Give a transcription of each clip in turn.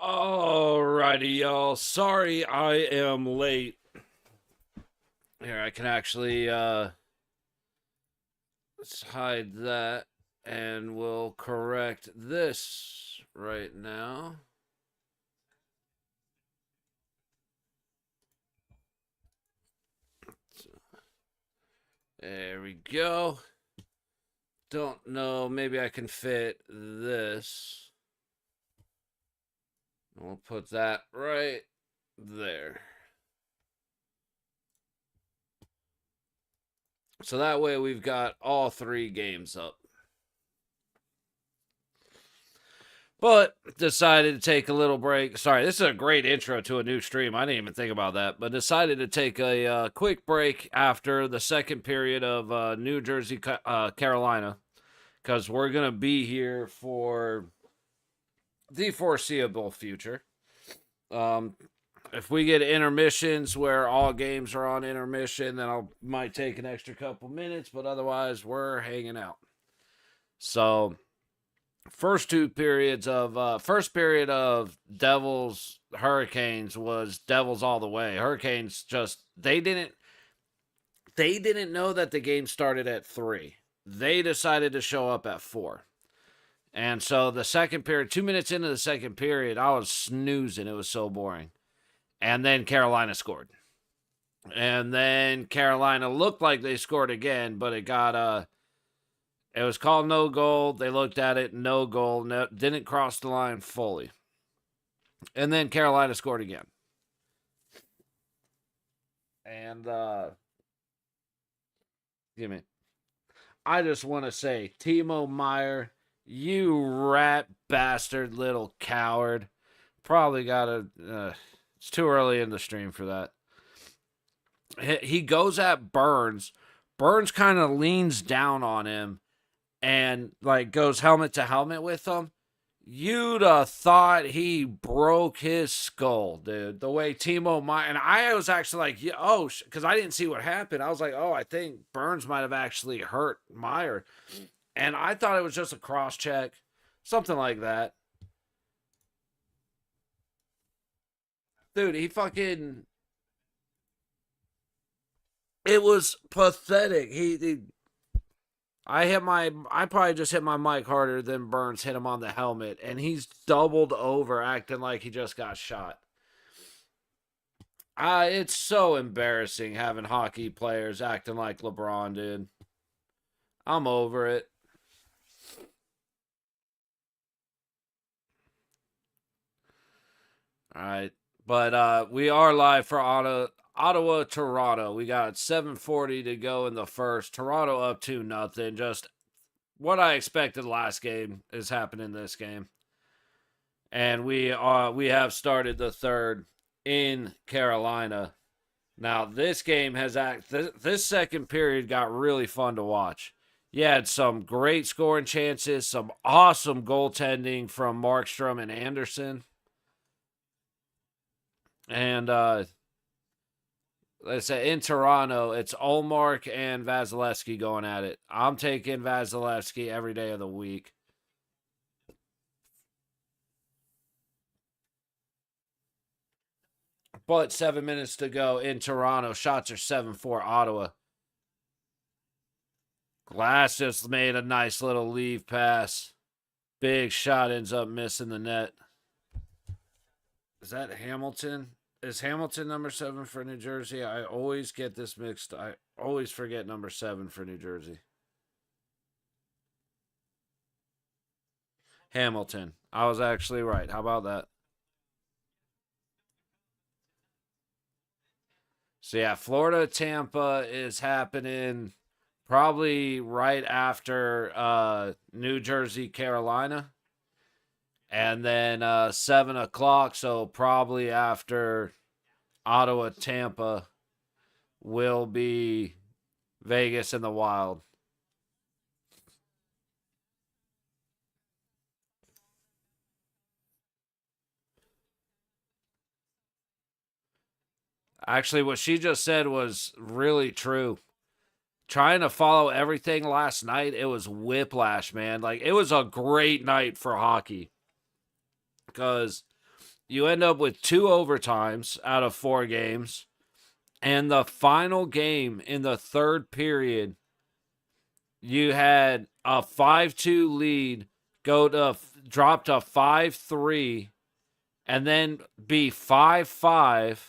Alrighty, y'all. Sorry I am late. Here, I can actually let's hide that and we'll correct this right now. There we go. Don't know, maybe I can fit this. We'll put that right there. So that way we've got all three games up. But decided to take a little break. Sorry, this is a great intro to a new stream. I didn't even think about that. But decided to take a quick break after the second period of New Jersey, Carolina. Because we're going to be here for the foreseeable future. If we get intermissions where all games are on intermission, then I might take an extra couple minutes. But otherwise, we're hanging out. So first period of Devils Hurricanes was Devils all the way. Hurricanes just they didn't know that the game started at 3. They decided to show up at 4. And so the second period, 2 minutes into the second period, I was snoozing. It was so boring. And then Carolina scored. And then Carolina looked like they scored again, but it was called no goal. They looked at it, no goal. No, didn't cross the line fully. And then Carolina scored again. And, I just want to say, Timo Meyer, you rat bastard little coward. Probably got it's too early in the stream for that. He goes at Burns. Burns kind of leans down on him and like goes helmet to helmet with him. You'd have thought he broke his skull, dude. The way Timo Meyer, and I was actually like, yeah, oh, because I didn't see what happened. I was like, oh, I think Burns might have actually hurt Meyer. And I thought it was just a cross check, something like that. Dude, he fucking, it was pathetic. I probably just hit my mic harder than Burns hit him on the helmet, and he's doubled over acting like he just got shot. It's so embarrassing having hockey players acting like LeBron, dude. I'm over it. All right. But we are live for Ottawa, Toronto. We got 7:40 to go in the first. Toronto up 2-0. Just what I expected last game is happening this game. And we have started the third in Carolina. Now this game this second period got really fun to watch. You had some great scoring chances, some awesome goaltending from Markstrom and Anderson. And let's say in Toronto, it's Olmark and Vasilevsky going at it. I'm taking Vasilevsky every day of the week. But 7 minutes to go in Toronto. Shots are 7-4 Ottawa. Glass just made a nice little leave pass. Big shot ends up missing the net. Is that Hamilton? Is Hamilton number 7 for New Jersey? I always get this mixed. I always forget number 7 for New Jersey. Hamilton. I was actually right. How about that? So yeah, Florida Tampa is happening probably right after New Jersey Carolina. And then 7 o'clock, so probably after Ottawa, Tampa, will be Vegas and the Wild. Actually, what she just said was really true. Trying to follow everything last night, it was whiplash, man. Like, it was a great night for hockey. Because you end up with 2 overtimes out of 4 games. And the final game in the third period, you had a 5-2 lead drop to 5-3 and then be 5-5.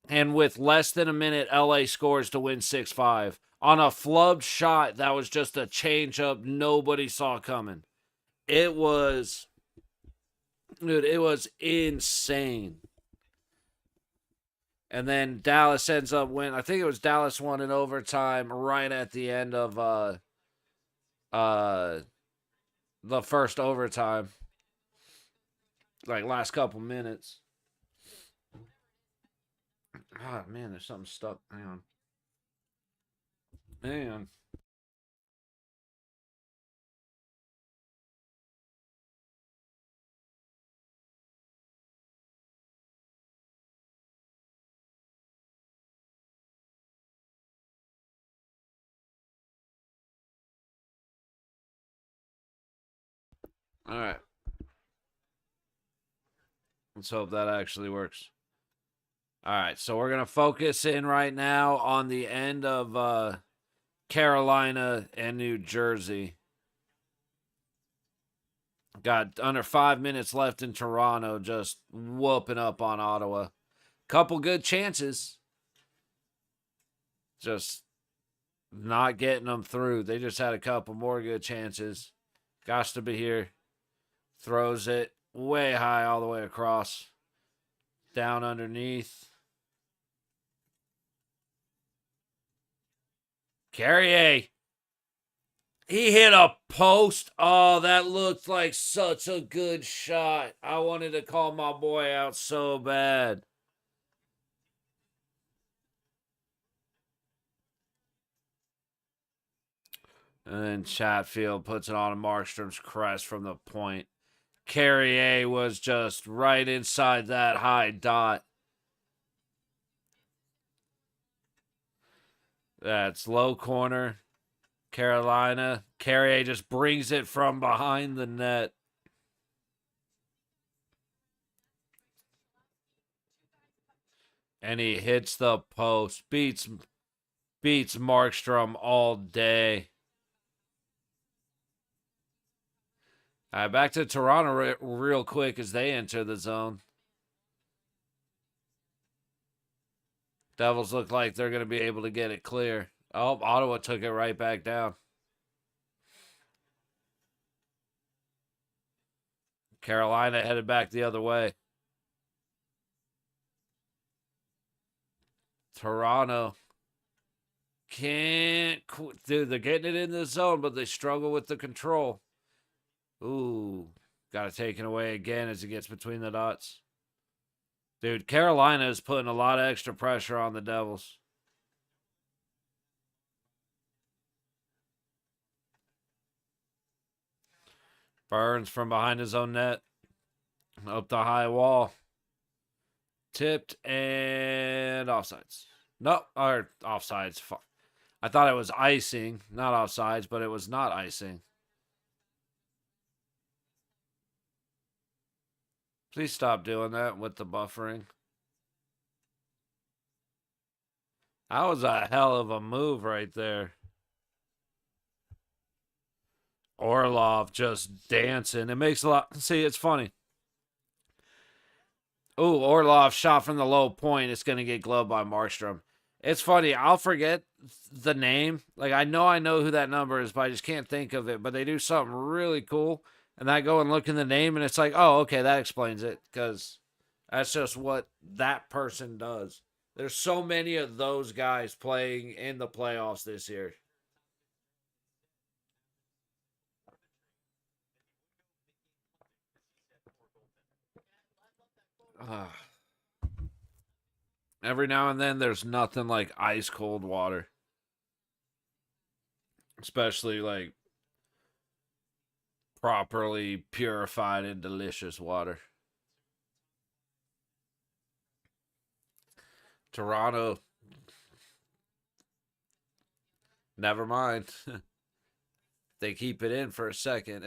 And with less than a minute, LA scores to win 6-5 on a flubbed shot that was just a changeup nobody saw coming. It was insane. And then Dallas ends up winning. I think it was Dallas won in overtime right at the end of the first overtime. Like last couple minutes. Oh man, there's something stuck. Hang on. Man. All right. Let's hope that actually works. All right, so we're going to focus in right now on the end of Carolina and New Jersey. Got under 5 minutes left in Toronto, just whooping up on Ottawa. Couple good chances. Just not getting them through. They just had a couple more good chances. Got to be here. Throws it way high all the way across. Down underneath. Carrier. He hit a post. Oh, that looked like such a good shot. I wanted to call my boy out so bad. And then Chatfield puts it on Markstrom's crest from the point. Carrier was just right inside that high dot. That's low corner. Carolina. Carrier just brings it from behind the net. And he hits the post. Beats Markstrom all day. All right, back to Toronto real quick as they enter the zone. Devils look like they're going to be able to get it clear. Oh, Ottawa took it right back down. Carolina headed back the other way. Toronto can't. Dude, they're getting it in the zone, but they struggle with the control. Ooh, got it taken away again as it gets between the dots. Dude, Carolina is putting a lot of extra pressure on the Devils. Burns from behind his own net. Up the high wall. Tipped and offsides. No, or offsides. I thought it was icing, not offsides, but it was not icing. Please stop doing that with the buffering. That was a hell of a move right there. Orlov just dancing. It makes a lot. See, it's funny. Ooh, Orlov shot from the low point. It's going to get gloved by Markstrom. It's funny. I'll forget the name. Like, I know who that number is, but I just can't think of it. But they do something really cool. And I go and look in the name, and it's like, oh, okay, that explains it. Because that's just what that person does. There's so many of those guys playing in the playoffs this year. Every now and then, there's nothing like ice cold water. Especially like properly purified and delicious water. Toronto. Never mind. They keep it in for a second.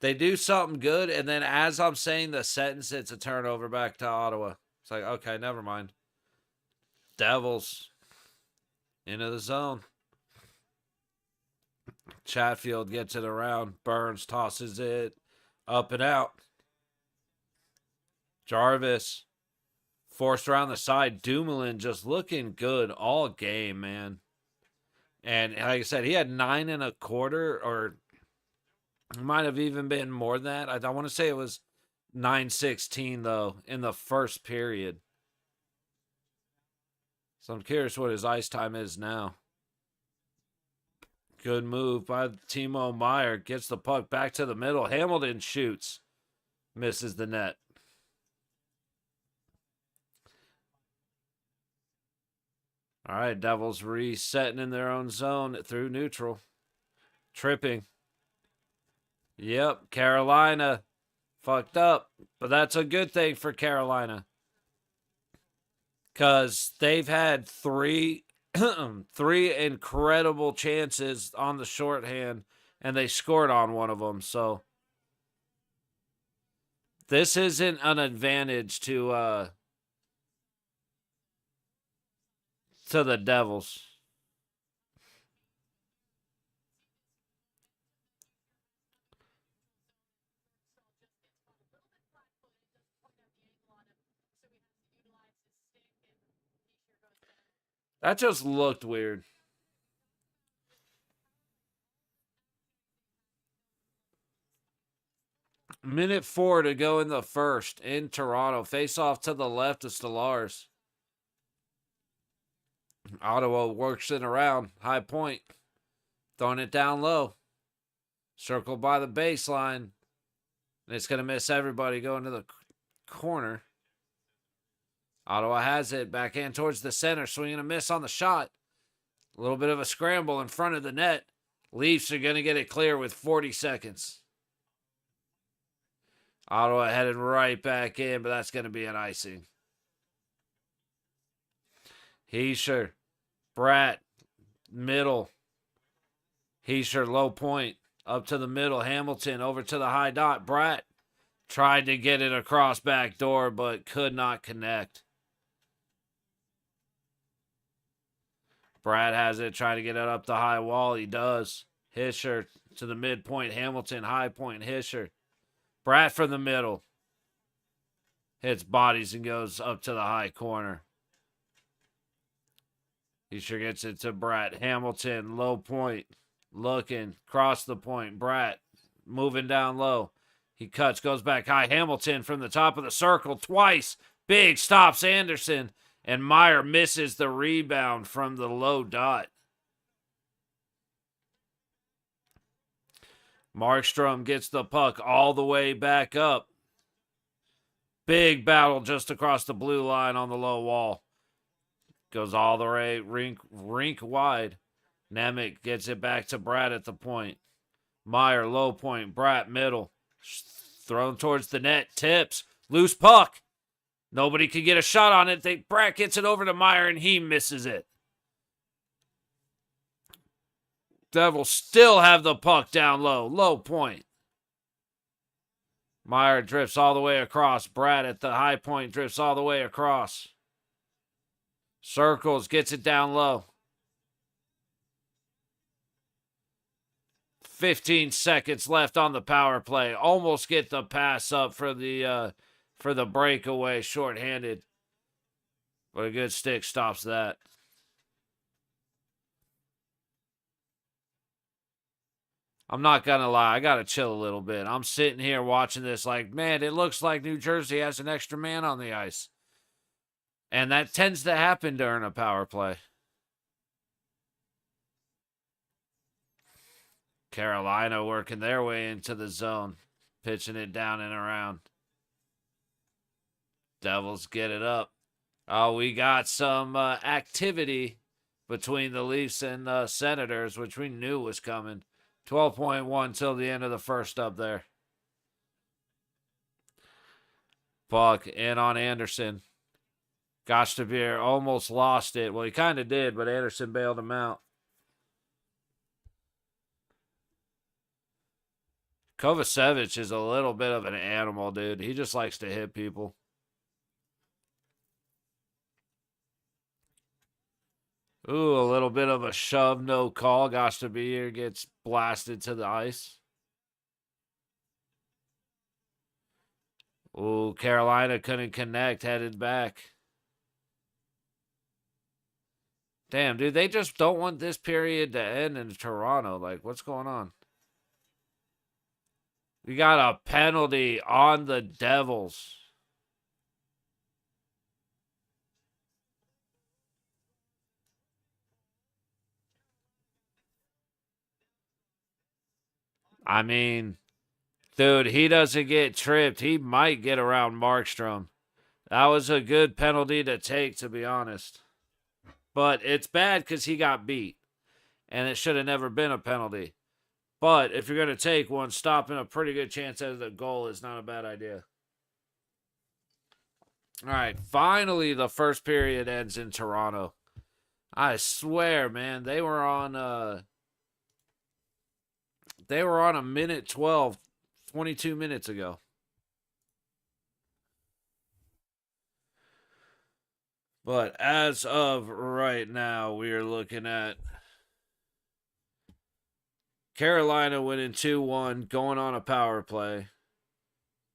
They do something good, and then as I'm saying the sentence, it's a turnover back to Ottawa. It's like, okay, never mind. Devils into the zone. Chatfield gets it around. Burns tosses it up and out. Jarvis forced around the side. Dumoulin just looking good all game, man. And like I said, he had 9 1/4, or it might have even been more than that. I want to say it was 9-16, though, in the first period. So I'm curious what his ice time is now. Good move by Timo Meier. Gets the puck back to the middle. Hamilton shoots. Misses the net. All right, Devils resetting in their own zone through neutral. Tripping. Yep, Carolina fucked up. But that's a good thing for Carolina. Because they've had three incredible chances on the shorthand, and they scored on one of them. So this isn't an advantage to the Devils. That just looked weird. Minute 4 to go in the first in Toronto. Face off to the left of Stellars. Ottawa works it around. High point. Throwing it down low. Circled by the baseline. And it's going to miss everybody going to the corner. Ottawa has it. Backhand towards the center. Swinging a miss on the shot. A little bit of a scramble in front of the net. Leafs are going to get it clear with 40 seconds. Ottawa headed right back in, but that's going to be an icing. Heischer. Bratt. Middle. Heischer low point. Up to the middle. Hamilton over to the high dot. Bratt tried to get it across back door, but could not connect. Bratt has it, trying to get it up the high wall. He does. Hischer to the midpoint. Hamilton, high point. Hischer. Bratt from the middle. Hits bodies and goes up to the high corner. Hischer gets it to Bratt. Hamilton, low point. Looking, cross the point. Bratt moving down low. He cuts, goes back high. Hamilton from the top of the circle twice. Big stops Anderson. And Meier misses the rebound from the low dot. Markstrom gets the puck all the way back up. Big battle just across the blue line on the low wall. Goes all the way rink wide. Nemec gets it back to Bratt at the point. Meier low point. Bratt middle. Thrown towards the net. Tips. Loose puck. Nobody can get a shot on it. Bratt gets it over to Meier, and he misses it. Devils still have the puck down low. Low point. Meier drifts all the way across. Bratt at the high point drifts all the way across. Circles, gets it down low. 15 seconds left on the power play. Almost get the pass up for the breakaway, shorthanded. But a good stick stops that. I'm not going to lie. I got to chill a little bit. I'm sitting here watching this like, man, it looks like New Jersey has an extra man on the ice. And that tends to happen during a power play. Carolina working their way into the zone. Pitching it down and around. Devils get it up. Oh, we got some activity between the Leafs and Senators, which we knew was coming. 12.1 till the end of the first up there. Puck in on Anderson. Gostevere almost lost it. Well, he kind of did, but Anderson bailed him out. Kovacevic is a little bit of an animal, dude. He just likes to hit people. Ooh, a little bit of a shove, no call. Gosh to be here gets blasted to the ice. Ooh, Carolina couldn't connect, headed back. Damn, dude, they just don't want this period to end in Toronto. Like, what's going on? We got a penalty on the Devils. I mean, dude, he doesn't get tripped. He might get around Markstrom. That was a good penalty to take, to be honest. But it's bad because he got beat. And it should have never been a penalty. But if you're going to take one, stopping a pretty good chance at the goal is not a bad idea. All right, finally the first period ends in Toronto. I swear, man, they were on a minute 12, 22 minutes ago. But as of right now, we are looking at Carolina winning 2-1, going on a power play.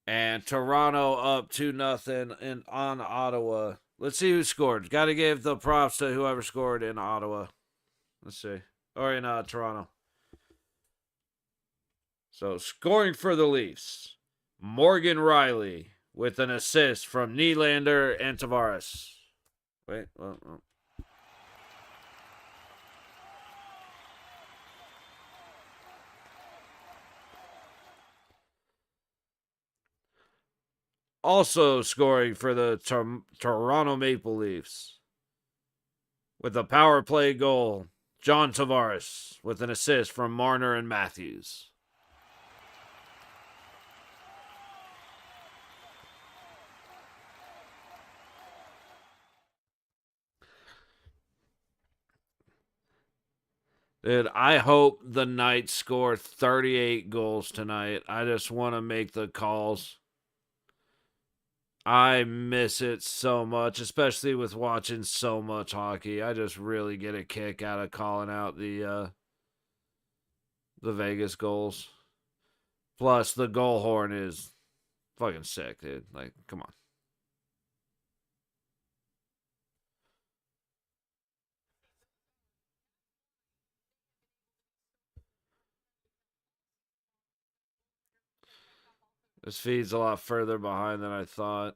And Toronto up 2-0 on Ottawa. Let's see who scored. Got to give the props to whoever scored in Ottawa. Let's see. Or in Toronto. So scoring for the Leafs. Morgan Riley with an assist from Nylander and Tavares. Wait. Also scoring for the Toronto Maple Leafs with a power play goal, John Tavares with an assist from Marner and Matthews. Dude, I hope the Knights score 38 goals tonight. I just want to make the calls. I miss it so much, especially with watching so much hockey. I just really get a kick out of calling out the Vegas goals. Plus, the goal horn is fucking sick, dude. Like, come on. This feed's a lot further behind than I thought.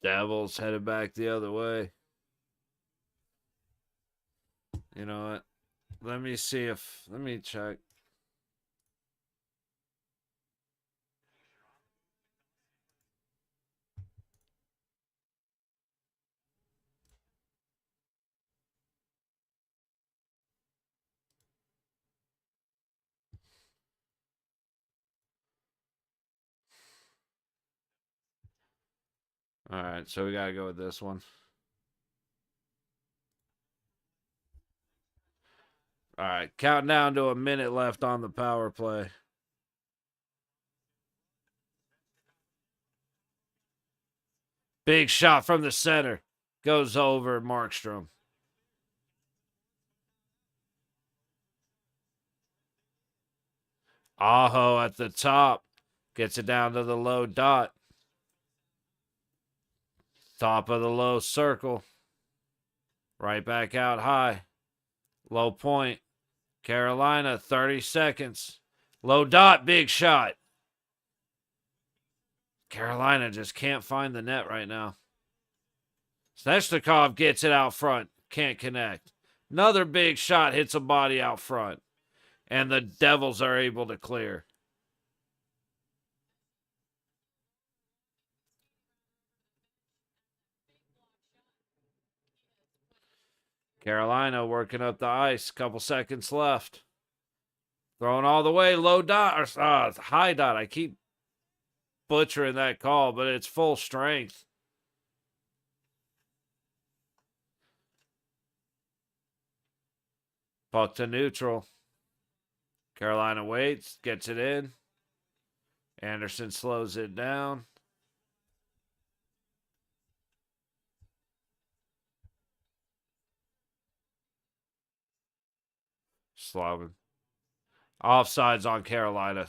Devils headed back the other way. You know what? Let me see if. Let me check. All right, so we got to go with this one. All right, counting down to a minute left on the power play. Big shot from the center. Goes over Markstrom. Aho at the top. Gets it down to the low dot. Top of the low circle. Right back out high. Low point. Carolina, 30 seconds. Low dot, big shot. Carolina just can't find the net right now. Svechnikov gets it out front. Can't connect. Another big shot hits a body out front. And the Devils are able to clear. Carolina working up the ice. Couple seconds left. Throwing all the way. Low dot. Or high dot. I keep butchering that call, but it's full strength. Puck to neutral. Carolina waits, gets it in. Anderson slows it down. Slavin. Offsides on Carolina.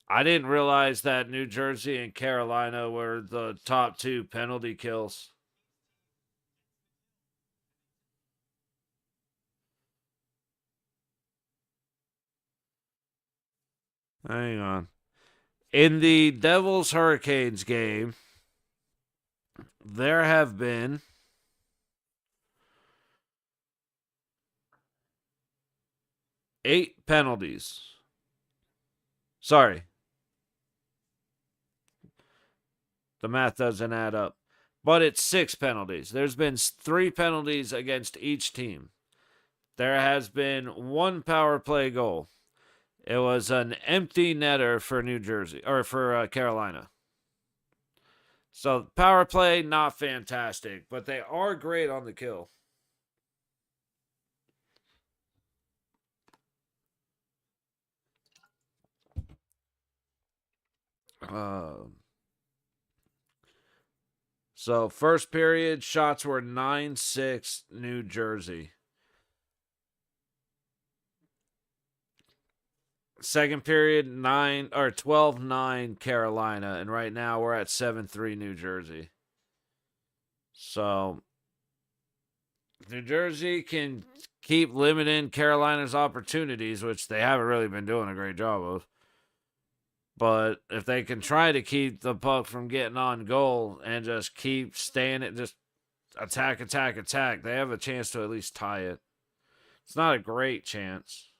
I didn't realize that New Jersey and Carolina were the top 2 penalty kills. Hang on. In the Devils Hurricanes game, there have been 8 penalties. Sorry. The math doesn't add up. But it's 6 penalties. There's been 3 penalties against each team. There has been 1 power play goal. It was an empty netter for New Jersey, or for Carolina. So power play, not fantastic, but they are great on the kill. So first period, shots were 9-6 New Jersey. Second period, 12-9 Carolina, and right now we're at 7-3 New Jersey. So New Jersey can keep limiting Carolina's opportunities, which they haven't really been doing a great job of. But if they can try to keep the puck from getting on goal and just keep staying it, just attack, they have a chance to at least tie it. It's not a great chance,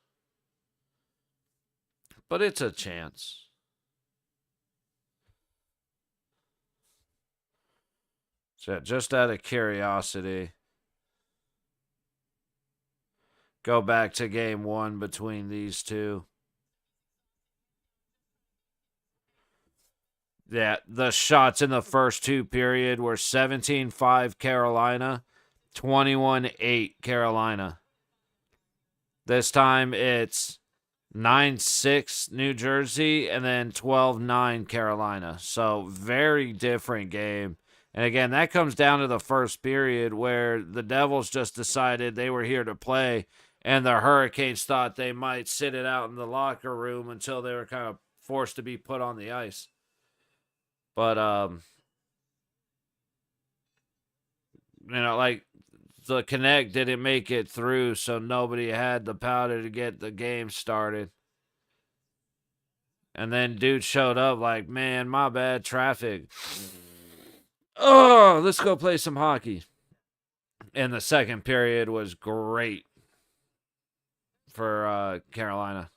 but it's a chance. So just out of curiosity, go back to game 1 between these two. Yeah, the shots in the first 2 period were 17-5 Carolina, 21-8 Carolina. This time it's 9-6 New Jersey and then 12-9 Carolina. So very different game. And again, that comes down to the first period where the Devils just decided they were here to play, and the Hurricanes thought they might sit it out in the locker room until they were kind of forced to be put on the ice. But like the Connect didn't make it through, so nobody had the powder to get the game started. And then dude showed up like, man, my bad, traffic. Oh, let's go play some hockey. And the second period was great for Carolina.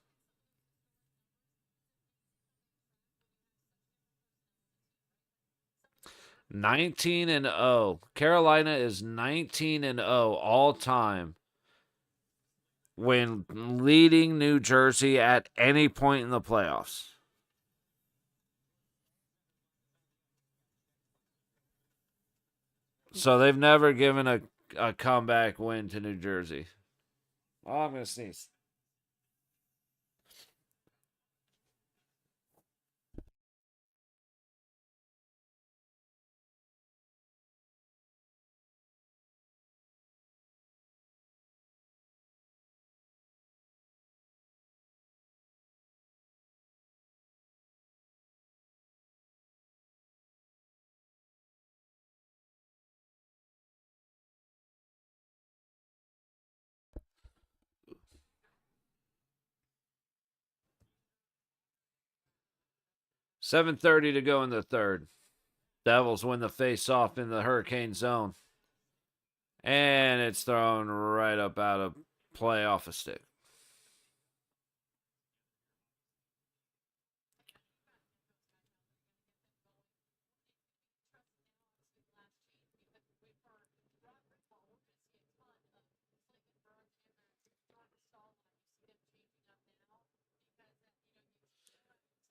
(19-0). Carolina is 19-0 all time when leading New Jersey at any point in the playoffs. So they've never given a comeback win to New Jersey. Oh, I'm going to sneeze. .7:30 to go in the third. Devils win the face-off in the Hurricane zone. And it's thrown right up out of play off a stick.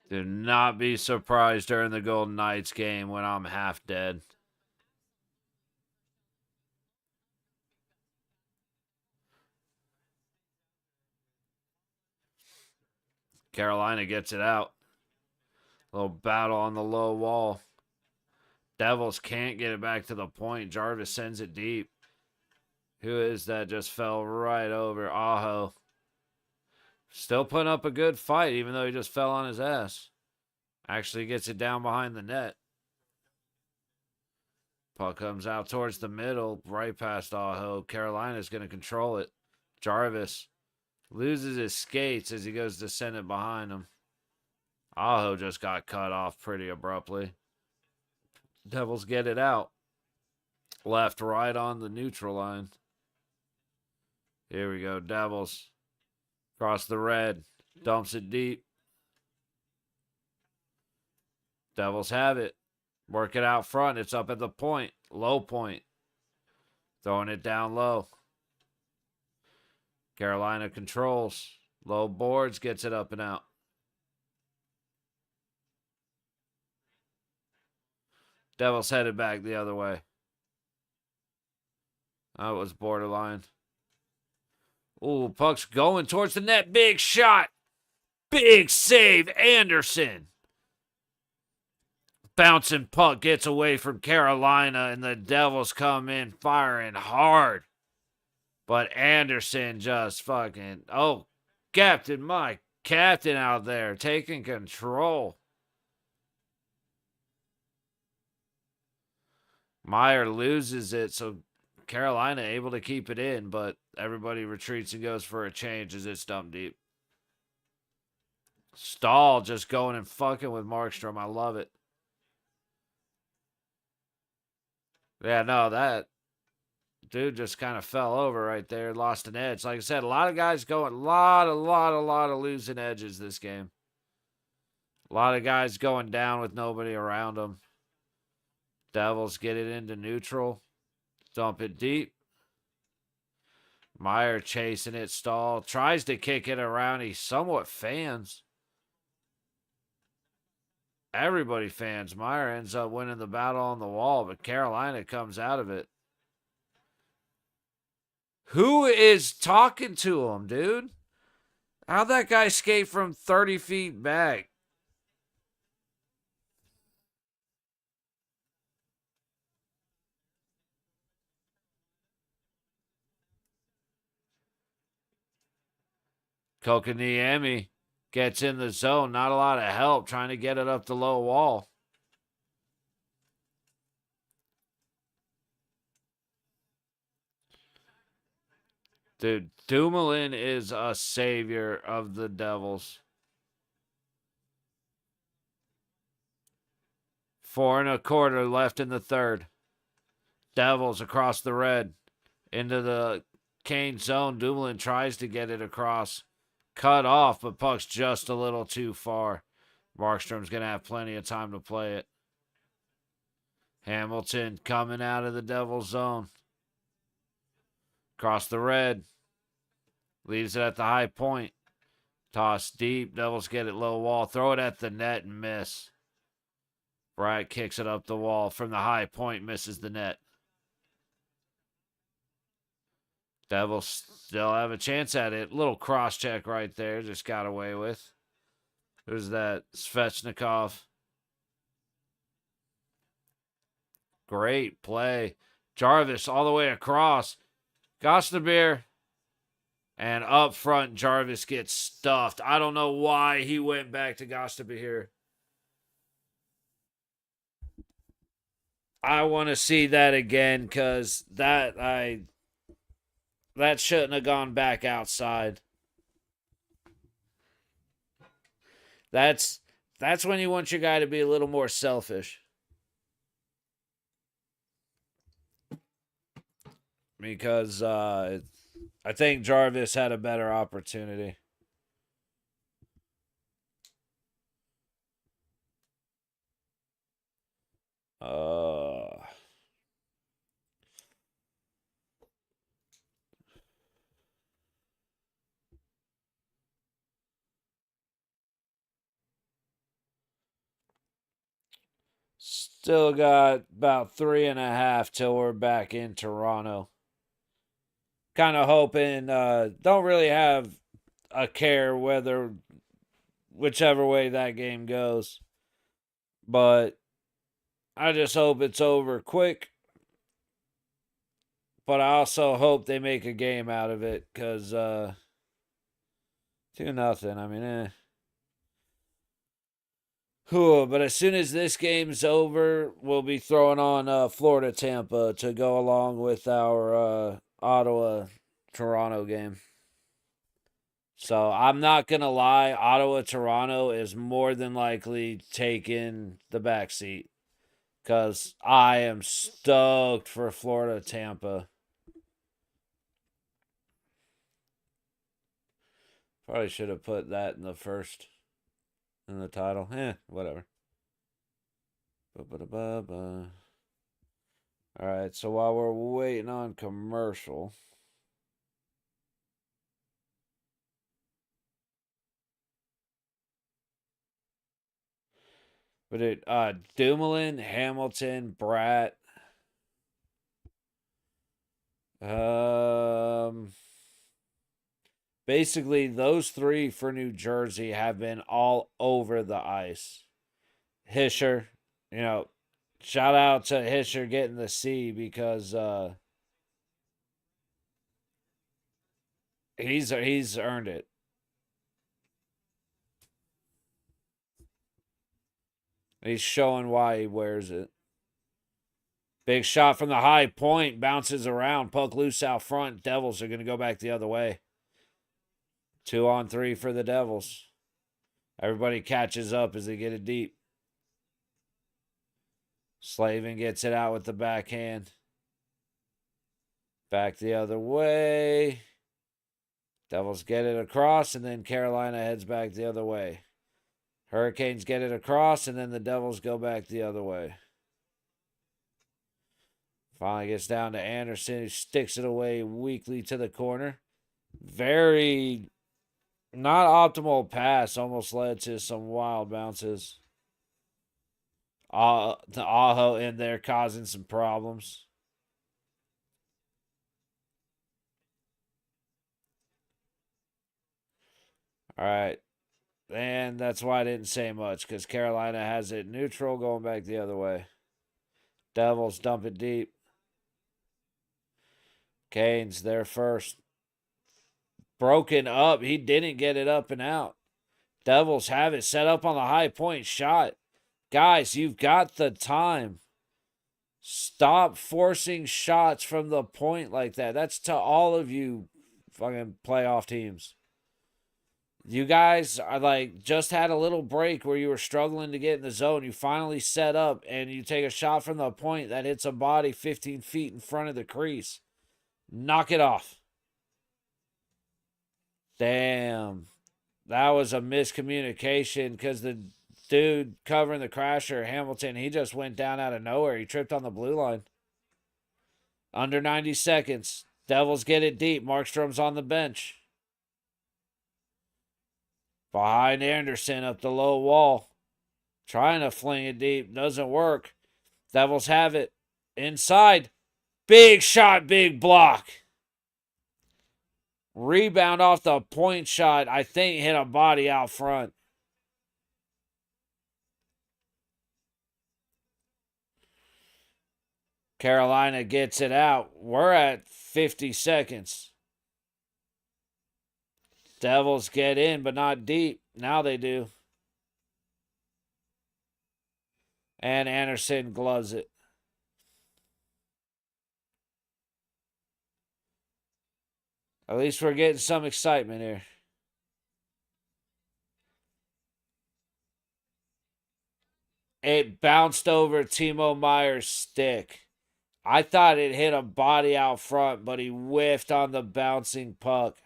Do not be surprised during the Golden Knights game when I'm half dead. Carolina gets it out. Little battle on the low wall. Devils can't get it back to the point. Jarvis sends it deep. Who is that? Just fell right over. Aho. Still putting up a good fight, even though he just fell on his ass. Actually gets it down behind the net. Puck comes out towards the middle, right past Aho. Carolina's going to control it. Jarvis loses his skates as he goes to send it behind him. Aho just got cut off pretty abruptly. Devils get it out. Left, right on the neutral line. Here we go. Devils. Across the red. Dumps it deep. Devils have it. Work it out front. It's up at the point. Low point. Throwing it down low. Carolina controls. Low boards. Gets it up and out. Devils headed back the other way. That was borderline. Ooh, puck's going towards the net. Big shot. Big save, Anderson. Bouncing puck gets away from Carolina, and the Devils come in firing hard. But Anderson just fucking... Oh, Captain Mike. Captain out there taking control. Meyer loses it, so Carolina able to keep it in, but everybody retreats and goes for a change as it's dumped deep. Stahl just going and fucking with Markstrom. I love it. Yeah, no, that dude just kind of fell over right there, lost an edge. Like I said, a lot of guys going, a lot of losing edges this game. A lot of guys going down with nobody around them. Devils get it into neutral. Dump it deep. Meyer chasing it. Stahl tries to kick it around. He somewhat fans. Everybody fans. Meyer ends up winning the battle on the wall, but Carolina comes out of it. Who is talking to him, dude? How'd that guy skate from 30 feet back? Kokaniemi gets in the zone. Not a lot of help trying to get it up the low wall. Dude, Dumoulin is a savior of the Devils. 4 1/4 left in the third. Devils across the red. Into the Kane zone. Dumoulin tries to get it across. Cut off, but puck's just a little too far. Markstrom's going to have plenty of time to play it. Hamilton coming out of the Devils zone. Across the red. Leaves it at the high point. Toss deep. Devils get it low wall. Throw it at the net and miss. Bryant kicks it up the wall from the high point. Misses the net. Devils still have a chance at it. Little cross check right there. Just got away with. Who's that? Svechnikov. Great play. Jarvis all the way across. Gostabir. And up front, Jarvis gets stuffed. I don't know why he went back to Gostabir. I want to see that again because that shouldn't have gone back outside. That's when you want your guy to be a little more selfish. Because I think Jarvis had a better opportunity. Still got about 3.5 till we're back in Toronto. Kind of hoping, don't really have a care whichever way that game goes. But I just hope it's over quick. But I also hope they make a game out of it because 2-0. I mean, But as soon as this game's over, we'll be throwing on Florida Tampa to go along with our Ottawa Toronto game. So I'm not gonna lie, Ottawa Toronto is more than likely taking the back seat because I am stoked for Florida Tampa. Probably should have put that in the title. Whatever. All right, so while we're waiting on commercial. But Dumoulin, Hamilton, Bratt. Basically, those three for New Jersey have been all over the ice. Hischer, shout out to Hischer getting the C because he's earned it. He's showing why he wears it. Big shot from the high point, bounces around, puck loose out front. Devils are going to go back the other way. 2-on-3 for the Devils. Everybody catches up as they get it deep. Slavin gets it out with the backhand. Back the other way. Devils get it across, and then Carolina heads back the other way. Hurricanes get it across, and then the Devils go back the other way. Finally gets down to Anderson, who sticks it away weakly to the corner. Very not optimal pass, almost led to some wild bounces. The Aho in there causing some problems. All right. And that's why I didn't say much, because Carolina has it neutral going back the other way. Devils dump it deep. Canes there first. Broken up. He didn't get it up and out. Devils have it set up on the high point shot. Guys, you've got the time. Stop forcing shots from the point like that. That's to all of you fucking playoff teams. You guys are just had a little break where you were struggling to get in the zone. You finally set up and you take a shot from the point that hits a body 15 feet in front of the crease. Knock it off. Damn. That was a miscommunication because the dude covering the crasher, Hamilton, he just went down out of nowhere. He tripped on the blue line. Under 90 seconds. Devils get it deep. Markstrom's on the bench. Behind Anderson up the low wall. Trying to fling it deep. Doesn't work. Devils have it. Inside. Big shot, big block. Rebound off the point shot. I think hit a body out front. Carolina gets it out. We're at 50 seconds. Devils get in, but not deep. Now they do. And Anderson gloves it. At least we're getting some excitement here. It bounced over Timo Meyer's stick. I thought it hit a body out front, but he whiffed on the bouncing puck.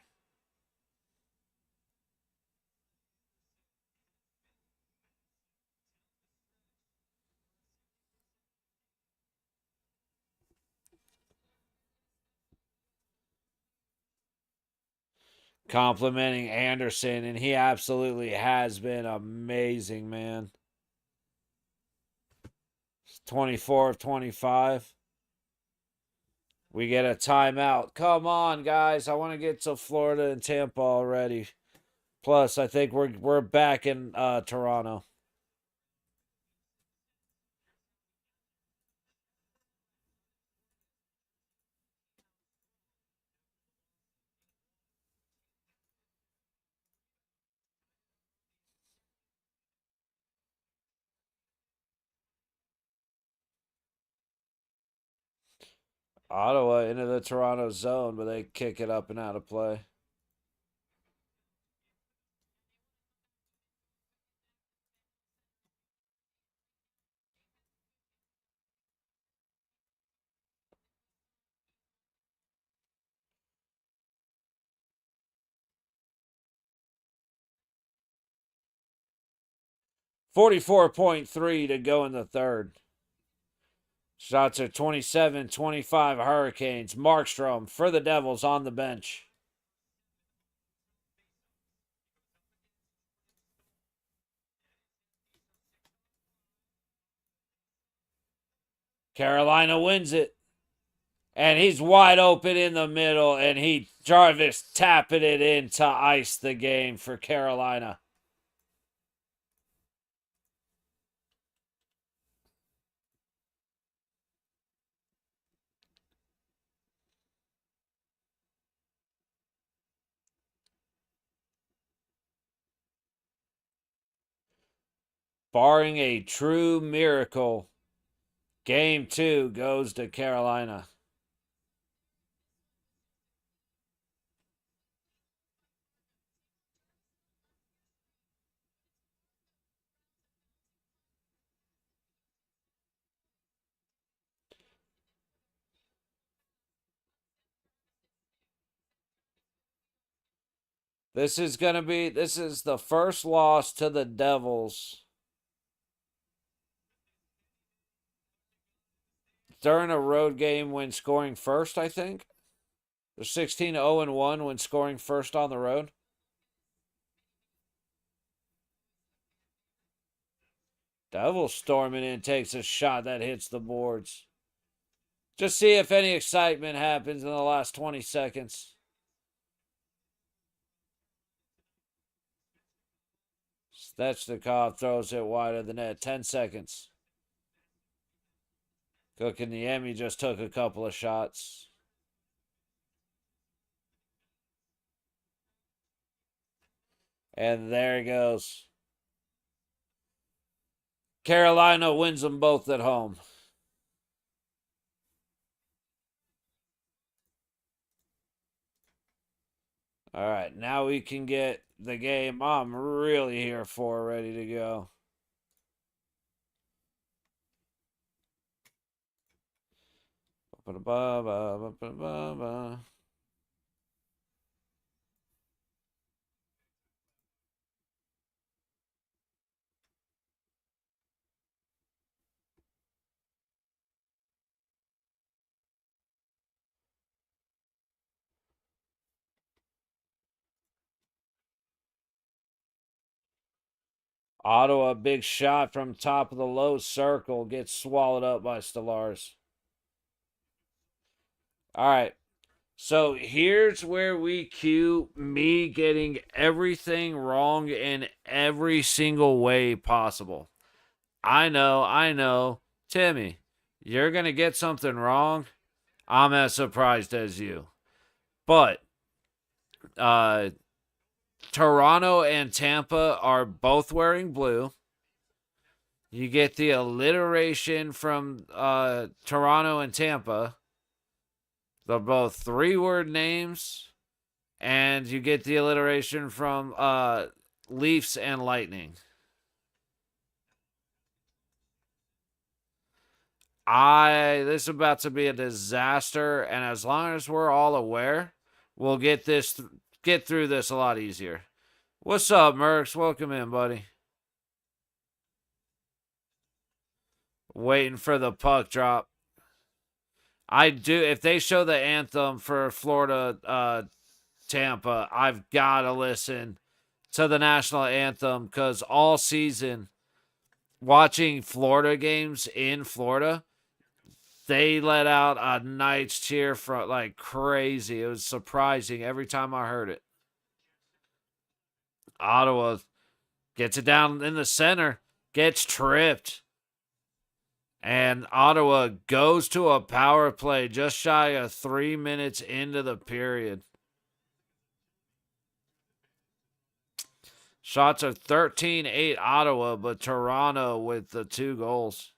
Complimenting Anderson, and he absolutely has been amazing, man. 24 of 25. We get a timeout. Come on, guys. I want to get to Florida and Tampa already. Plus, I think we're back in Toronto. Ottawa into the Toronto zone, but they kick it up and out of play. .3 to go in the third. Shots are 27-25 Hurricanes. Markstrom for the Devils on the bench. Carolina wins it. And he's wide open in the middle, and Jarvis tapping it in to ice the game for Carolina. Barring a true miracle, Game 2 goes to Carolina. This is the first loss to the Devils during a road game when scoring first, I think. They're 16-0-1 when scoring first on the road. Devils storming in, takes a shot that hits the boards. Just see if any excitement happens in the last 20 seconds. Svechnikov throws it wide of the net. 10 seconds. Kotkaniemi just took a couple of shots. And there he goes. Carolina wins them both at home. All right, now we can get the game I'm really here for ready to go. Ottawa, big shot from top of the low circle, gets swallowed up by Stellaris. All right. So here's where we cue me getting everything wrong in every single way possible. I know. Timmy, you're going to get something wrong. I'm as surprised as you. But Toronto and Tampa are both wearing blue. You get the alliteration from Toronto and Tampa. They're both 3-word names. And you get the alliteration from Leafs and Lightning. This is about to be a disaster, and as long as we're all aware, we'll get through this a lot easier. What's up, Mercs? Welcome in, buddy. Waiting for the puck drop. If they show the anthem for Florida Tampa, I've got to listen to the national anthem because all season watching Florida games in Florida, they let out a Knights cheer for like crazy. It was surprising every time I heard it. Ottawa gets it down in the center, gets tripped. And Ottawa goes to a power play just shy of 3 minutes into the period. Shots are 13-8 Ottawa, but Toronto with the 2 goals.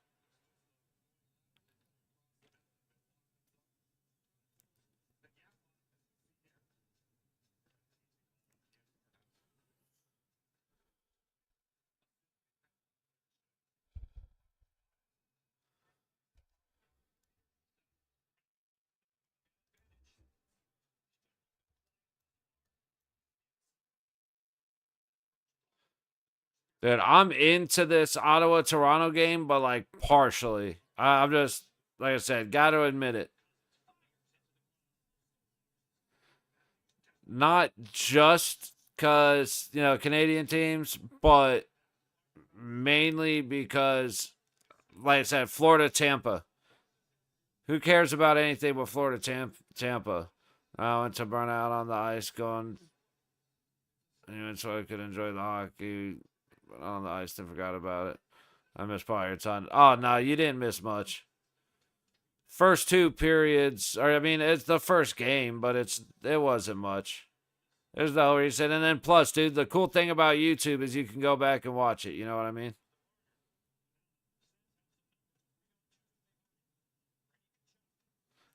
Dude, I'm into this Ottawa Toronto game, but like partially. I'm just, like I said, got to admit it. Not just because, Canadian teams, but mainly because, like I said, Florida Tampa. Who cares about anything but Florida Tampa? I went to burn out on the ice going, so I could enjoy the hockey on the ice and forgot about it. I missed probably a ton. Oh, no, you didn't miss much. First 2 periods, it's the first game, but it wasn't much. There's no reason. And then plus, dude, the cool thing about YouTube is you can go back and watch it. You know what I mean?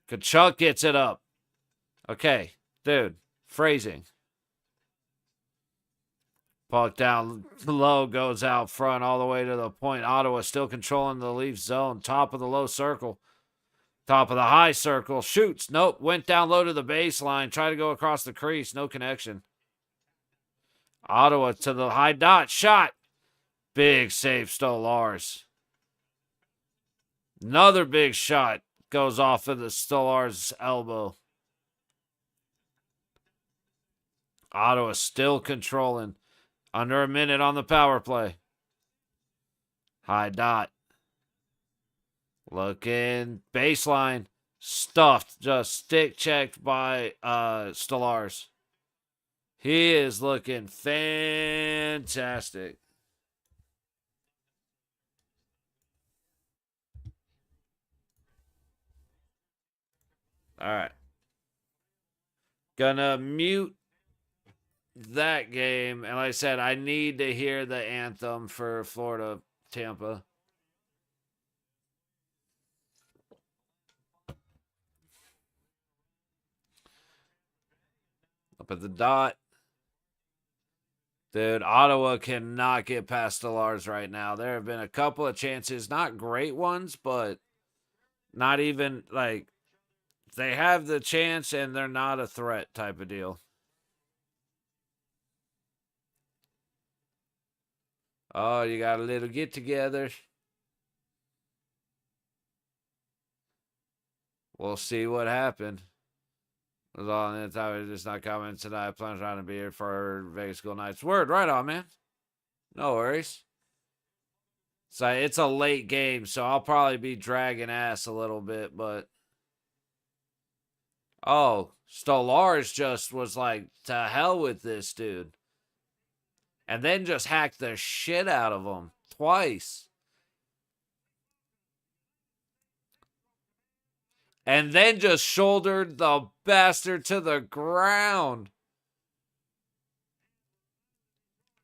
Kachuk gets it up. Okay, dude, phrasing. Puck down low, goes out front all the way to the point. Ottawa still controlling the Leafs zone. Top of the low circle. Top of the high circle. Shoots. Nope. Went down low to the baseline. Tried to go across the crease. No connection. Ottawa to the high dot. Shot. Big save, Stolarz. Another big shot. Goes off of the Stolarz elbow. Ottawa still controlling. Under a minute on the power play. High dot. Looking baseline. Stuffed. Just stick checked by Stolarz. He is looking fantastic. All right. Gonna mute that game. And like I said, I need to hear the anthem for Florida Tampa. Up at the dot. Dude, Ottawa cannot get past Stolarz right now. There have been a couple of chances, not great ones, but not even like they have the chance and they're not a threat type of deal. Oh, you got a little get together. We'll see what happened. Was all in the time. Just not coming tonight. Plans around to be here for Vegas Golden Knights. Word, right on, man. No worries. So it's a late game, so I'll probably be dragging ass a little bit, but oh, Stolarz just was like, to hell with this dude. And then just hacked the shit out of him twice. And then just shouldered the bastard to the ground.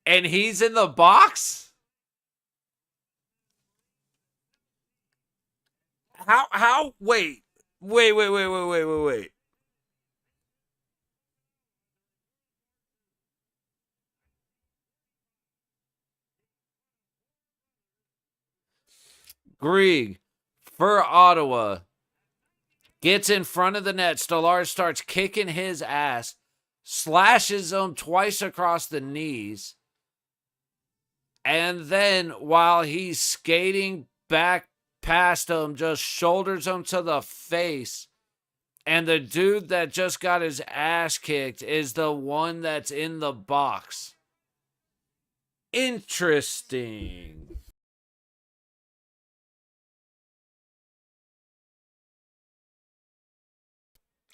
And he's in the box? How? Wait. Grieg for Ottawa gets in front of the net. Stolarz starts kicking his ass, slashes him twice across the knees. And then while he's skating back past him, just shoulders him to the face. And the dude that just got his ass kicked is the one that's in the box. Interesting.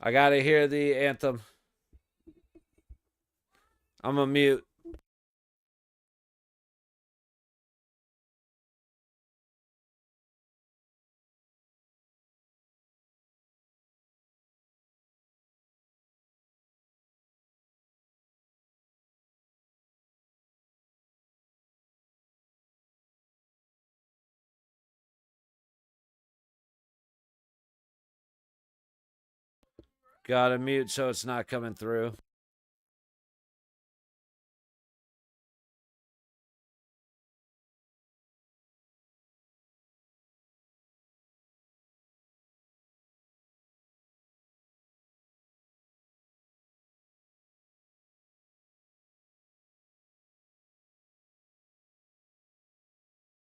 I gotta hear the anthem. I'm a mute. Gotta mute so it's not coming through.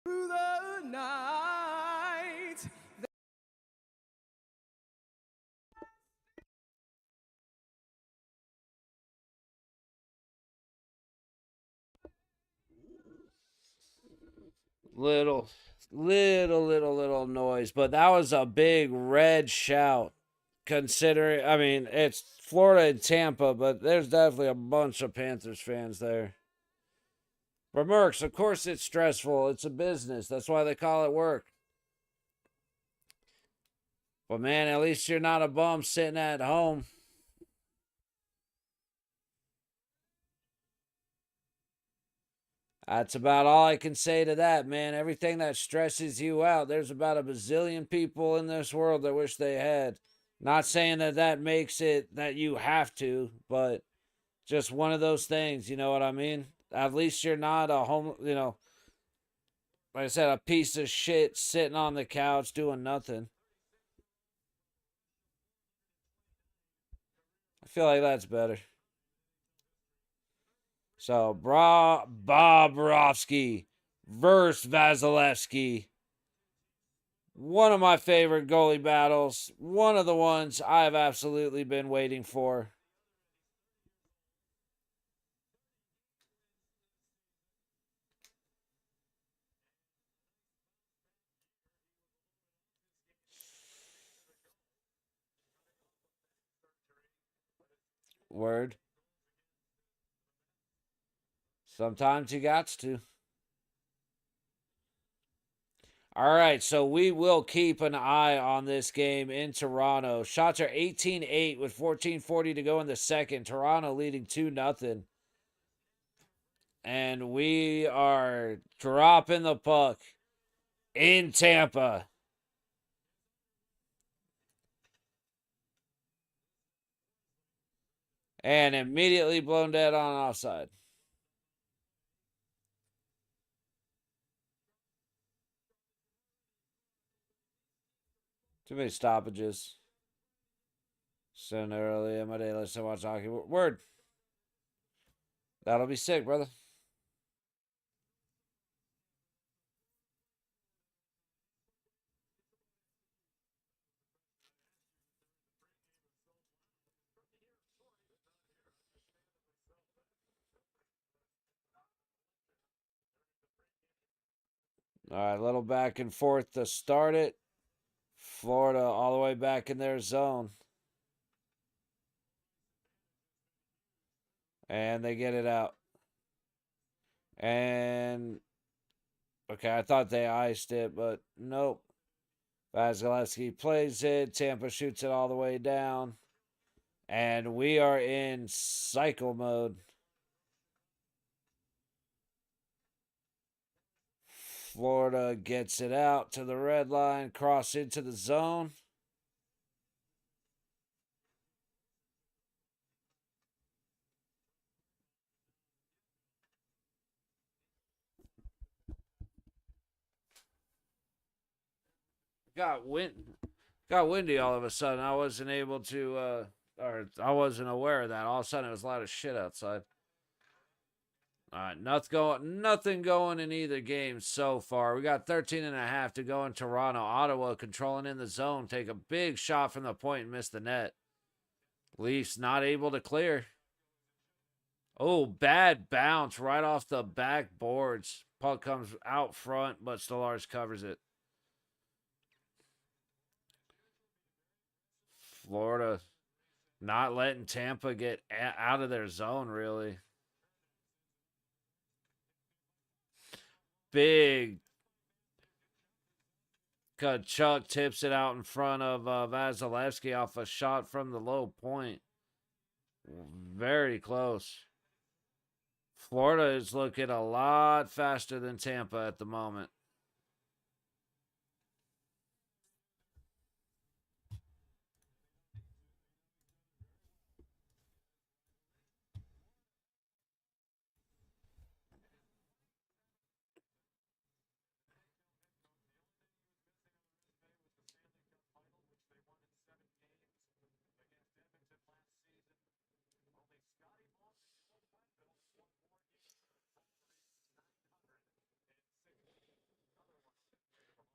Through the night. Little noise, but that was a big red shout. Considering, I mean, it's Florida and Tampa, but there's definitely a bunch of Panthers fans there. For Mercs, of course it's stressful. It's a business. That's why they call it work. But man, at least you're not a bum sitting at home. That's about all I can say to that, man. Everything that stresses you out, there's about a bazillion people in this world that wish they had. Not saying that that makes it that you have to, but just one of those things, you know what I mean? At least you're not a home, like I said, a piece of shit sitting on the couch doing nothing. I feel like that's better. So, Bobrovsky versus Vasilevsky. One of my favorite goalie battles. One of the ones I've absolutely been waiting for. Word. Sometimes you got to. All right, so we will keep an eye on this game in Toronto. Shots are 18-8 with 14:40 to go in the second. Toronto leading 2-0. And we are dropping the puck in Tampa. And immediately blown dead on offside. Too many stoppages. Sooner early in my day, let's watch hockey. Word. That'll be sick, brother. All right, a little back and forth to start it. Florida all the way back in their zone. And they get it out. And okay, I thought they iced it, but nope. Vasilevsky plays it. Tampa shoots it all the way down. And we are in cycle mode. Florida gets it out to the red line, cross into the zone. Got windy all of a sudden. I wasn't able to or I wasn't aware of that. All of a sudden it was a lot of shit outside. All right, nothing going in either game so far. We got 13 and a half to go in Toronto. Ottawa controlling in the zone. Take a big shot from the point and miss the net. Leafs not able to clear. Oh, bad bounce right off the backboards. Puck comes out front, but Stolarz covers it. Florida Not letting Tampa get out of their zone, really. Big Chuck tips it out in front of Vasilevsky off a shot from the low point. Very close. Florida is looking a lot faster than Tampa at the moment.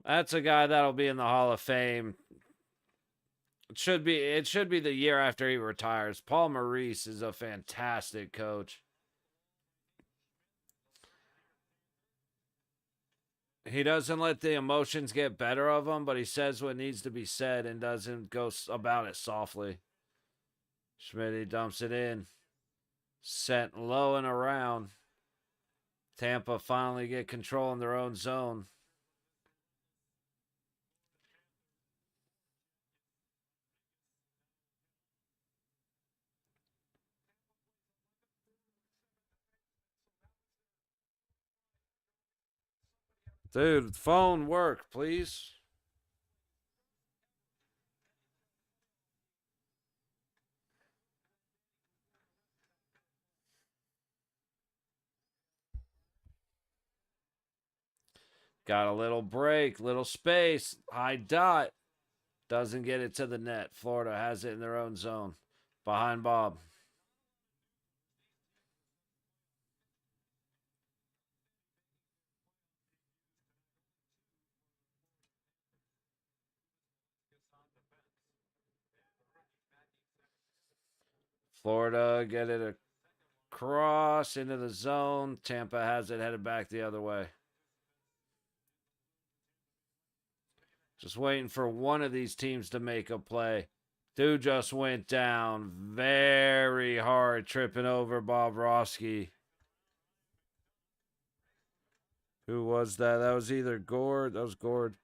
That's a guy that'll be in the Hall of Fame. It should be the year after he retires. Paul Maurice is a fantastic coach. He doesn't let the emotions get better of him, but he says what needs to be said and doesn't go about it softly. Schmidt dumps it in. Sent low and around. Tampa finally get control in their own zone. Dude, phone work, please. Got a little break, little space, high dot. Doesn't get it to the net. Florida has it in their own zone. Behind Bob. Florida get it across into the zone. Tampa has it headed back the other way. Just waiting for one of these teams to make a play. Dude just went down very hard, tripping over Bobrovsky. Who was that? That was either Gord. That was Gord.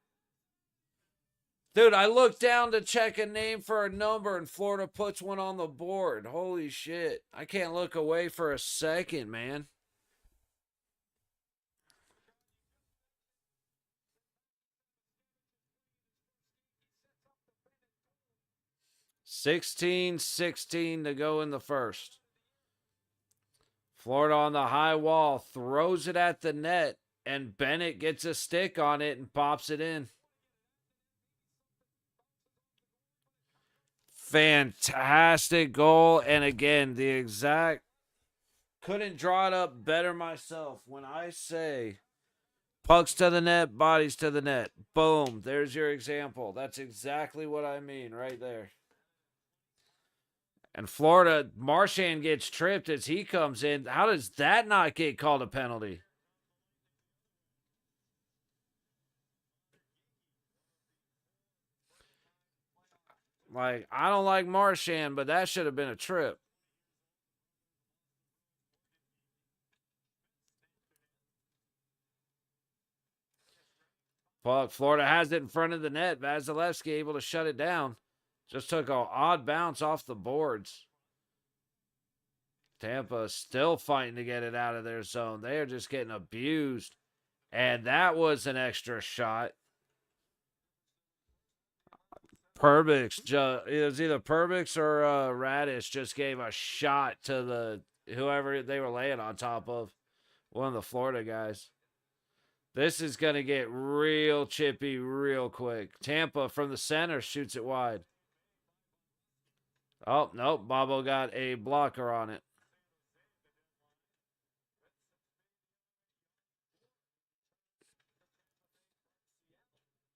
Dude, I looked down to check a name for a number, and Florida puts one on the board. Holy shit. I can't look away for a second, man. $16-16 to go in the first. Florida on the high wall, throws it at the net, and Bennett gets a stick on it and pops it in. Fantastic goal. And again, the exact, couldn't draw it up better myself. When I say pucks to the net, bodies to the net, boom, there's your example. That's exactly what I mean right there. And Florida, Marchand gets tripped as he comes in. How does that not get called a penalty? Like, I don't like Marchand, but that should have been a trip. Puck, Florida has it in front of the net. Vasilevsky able to shut it down. Just took an odd bounce off the boards. Tampa still fighting to get it out of their zone. They are just getting abused. And that was an extra shot. Perbix, it was either Perbix or Radish just gave a shot to the whoever they were laying on top of. One of the Florida guys. This is going to get real chippy real quick. Tampa from the center shoots it wide. Oh, nope. Bobo got a blocker on it.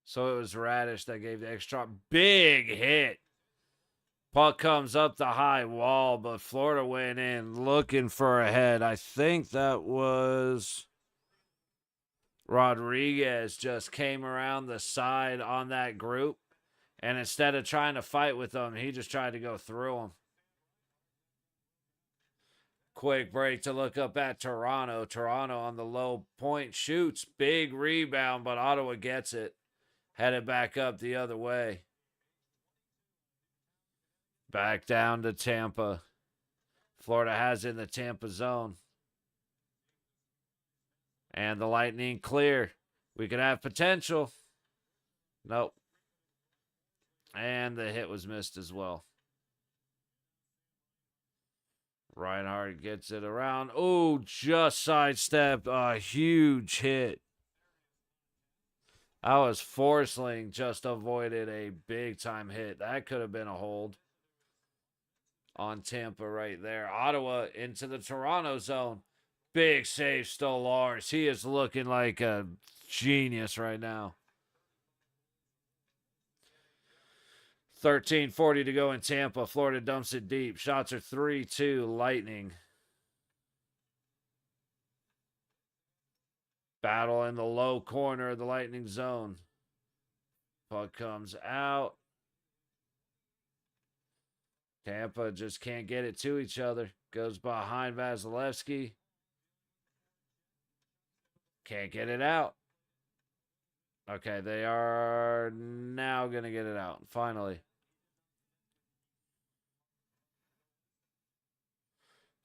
So it was Radish that gave the extra. Big hit. Puck comes up the high wall, but Florida went in looking for a head. I think that was Rodriguez just came around the side on that group. And instead of trying to fight with them, he just tried to go through them. Quick break to look up at Toronto. Toronto on the low point shoots. Big rebound, but Ottawa gets it. Headed back up the other way. Back down to Tampa. Florida has in the Tampa zone. And the Lightning clear. We could have potential. Nope. And the hit was missed as well. Reinhardt gets it around. Oh, just sidestepped. A huge hit. That was Forsling just avoided a big-time hit. That could have been a hold on Tampa right there. Ottawa into the Toronto zone. Big save, Stolarz. He is looking like a genius right now. 13:40 to go in Tampa. Florida dumps it deep. Shots are 3-2 Lightning. Battle in the low corner of the Lightning zone. Puck comes out. Tampa just can't get it to each other. Goes behind Vasilevsky. Can't get it out. Okay, they are now going to get it out. Finally.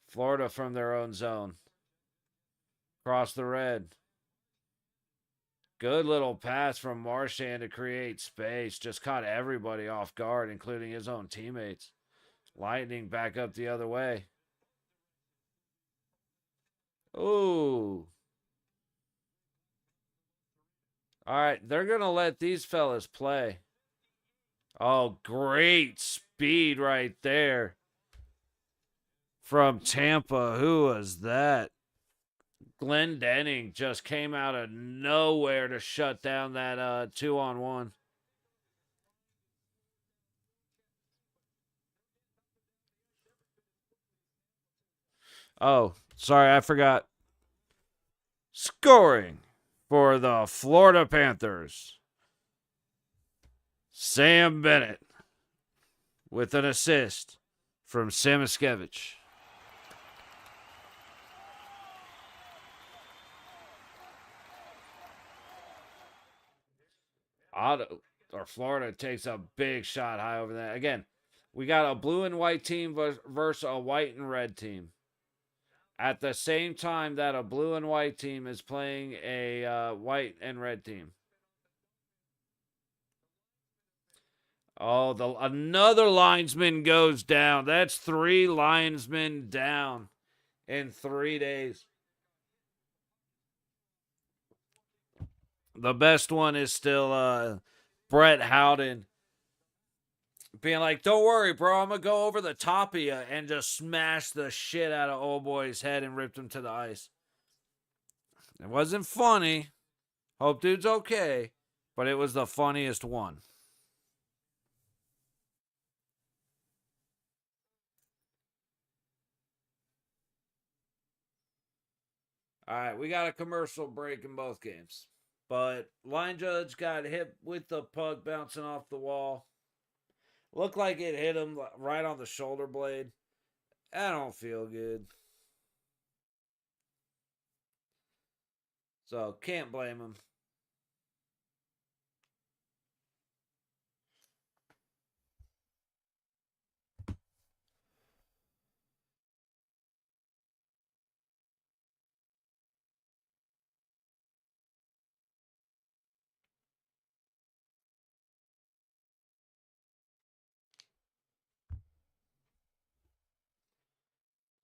Florida from their own zone. Cross the red. Good little pass from Marchand to create space. Just caught everybody off guard, including his own teammates. Lightning back up the other way. Ooh. All right, they're going to let these fellas play. Oh, great speed right there from Tampa. Who was that? Glenn Denning just came out of nowhere to shut down that 2-on-1. Oh, sorry, I forgot. Scoring for the Florida Panthers. Sam Bennett with an assist from Samiskevich. Florida takes a big shot high over that. Again, we got a blue and white team versus a white and red team. At the same time that a blue and white team is playing a white and red team. Oh, another linesman goes down. That's 3 linesmen down in 3 days. The best one is still Brett Howden being like, don't worry, bro. I'm going to go over the top of you and just smash the shit out of old boy's head and ripped him to the ice. It wasn't funny. Hope dude's okay. But it was the funniest one. All right, we got a commercial break in both games. But line judge got hit with the puck bouncing off the wall. Looked like it hit him right on the shoulder blade. I don't feel good. So, can't blame him.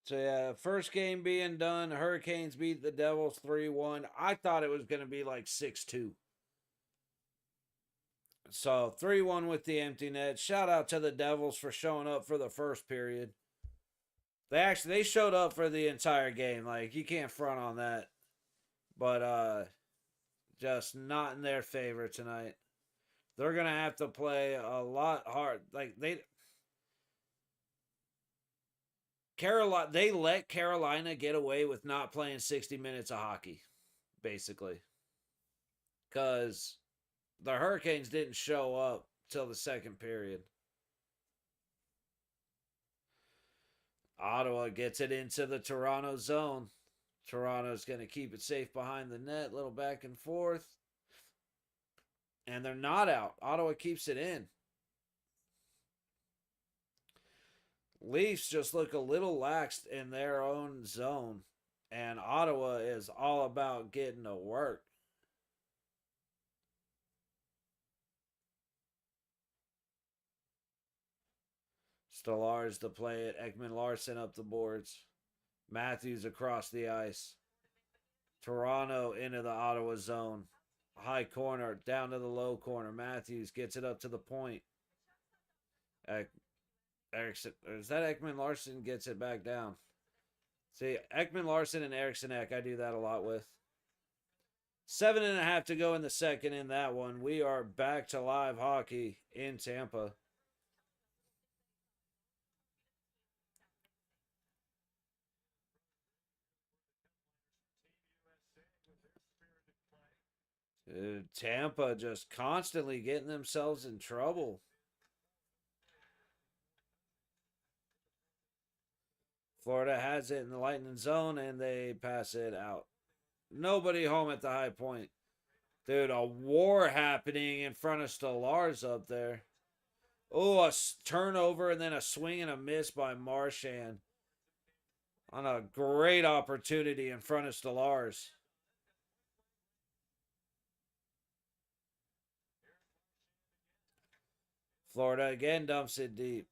So, yeah, first game being done. Hurricanes beat the Devils 3-1. I thought it was going to be like 6-2. So, 3-1 with the empty net. Shout out to the Devils for showing up for the first period. They showed up for the entire game. Like, you can't front on that. But just not in their favor tonight. They're going to have to play a lot hard. Like, they let Carolina get away with not playing 60 minutes of hockey, basically. Because the Hurricanes didn't show up till the second period. Ottawa gets it into the Toronto zone. Toronto's going to keep it safe behind the net, little back and forth. And they're not out. Ottawa keeps it in. Leafs just look a little laxed in their own zone. And Ottawa is all about getting to work. Stolarz to play it. Ekman Larson up the boards. Matthews across the ice. Toronto into the Ottawa zone. High corner, down to the low corner. Matthews gets it up to the point. Erickson, is that Ekman Larson gets it back down? See, Ekman Larson and Erickson Ek, I do that a lot with. 7.5 to go in the second in that one. We are back to live hockey in Tampa. Tampa just constantly getting themselves in trouble. Florida has it in the Lightning zone, and they pass it out. Nobody home at the high point. Dude, a war happening in front of Stolarz up there. Oh, a turnover and then a swing and a miss by Marchand. On a great opportunity in front of Stolarz. Florida again dumps it deep.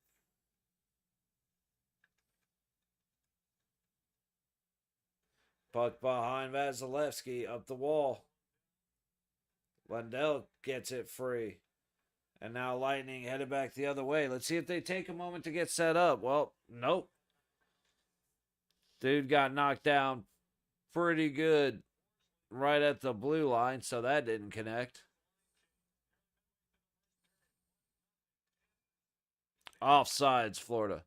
Puck behind Vasilevsky up the wall. Lundell gets it free. And now Lightning headed back the other way. Let's see if they take a moment to get set up. Well, nope. Dude got knocked down pretty good right at the blue line, so that didn't connect. Offsides, Florida.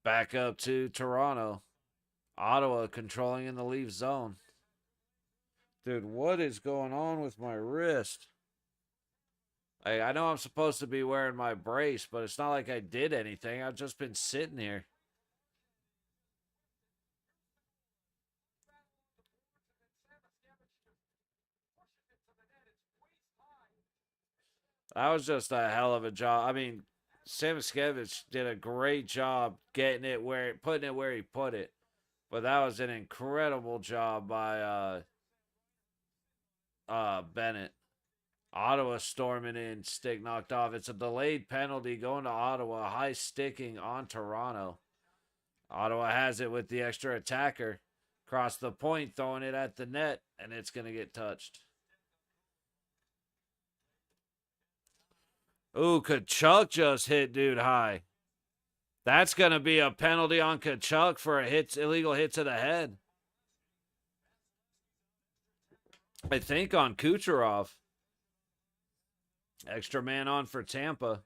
Back up to Toronto. Ottawa controlling in the Leaf zone. Dude, what is going on with my wrist? I know I'm supposed to be wearing my brace, but it's not like I did anything. I've just been sitting here. That was just a hell of a job. I mean, Samoskevich did a great job getting it putting it where he put it. But that was an incredible job by Bennett. Ottawa storming in, stick knocked off. It's a delayed penalty going to Ottawa. High sticking on Toronto. Ottawa has it with the extra attacker. Across the point, throwing it at the net, and it's going to get touched. Ooh, Kachuk just hit dude high. That's going to be a penalty on Kachuk for a illegal hit to the head. I think on Kucherov. Extra man on for Tampa.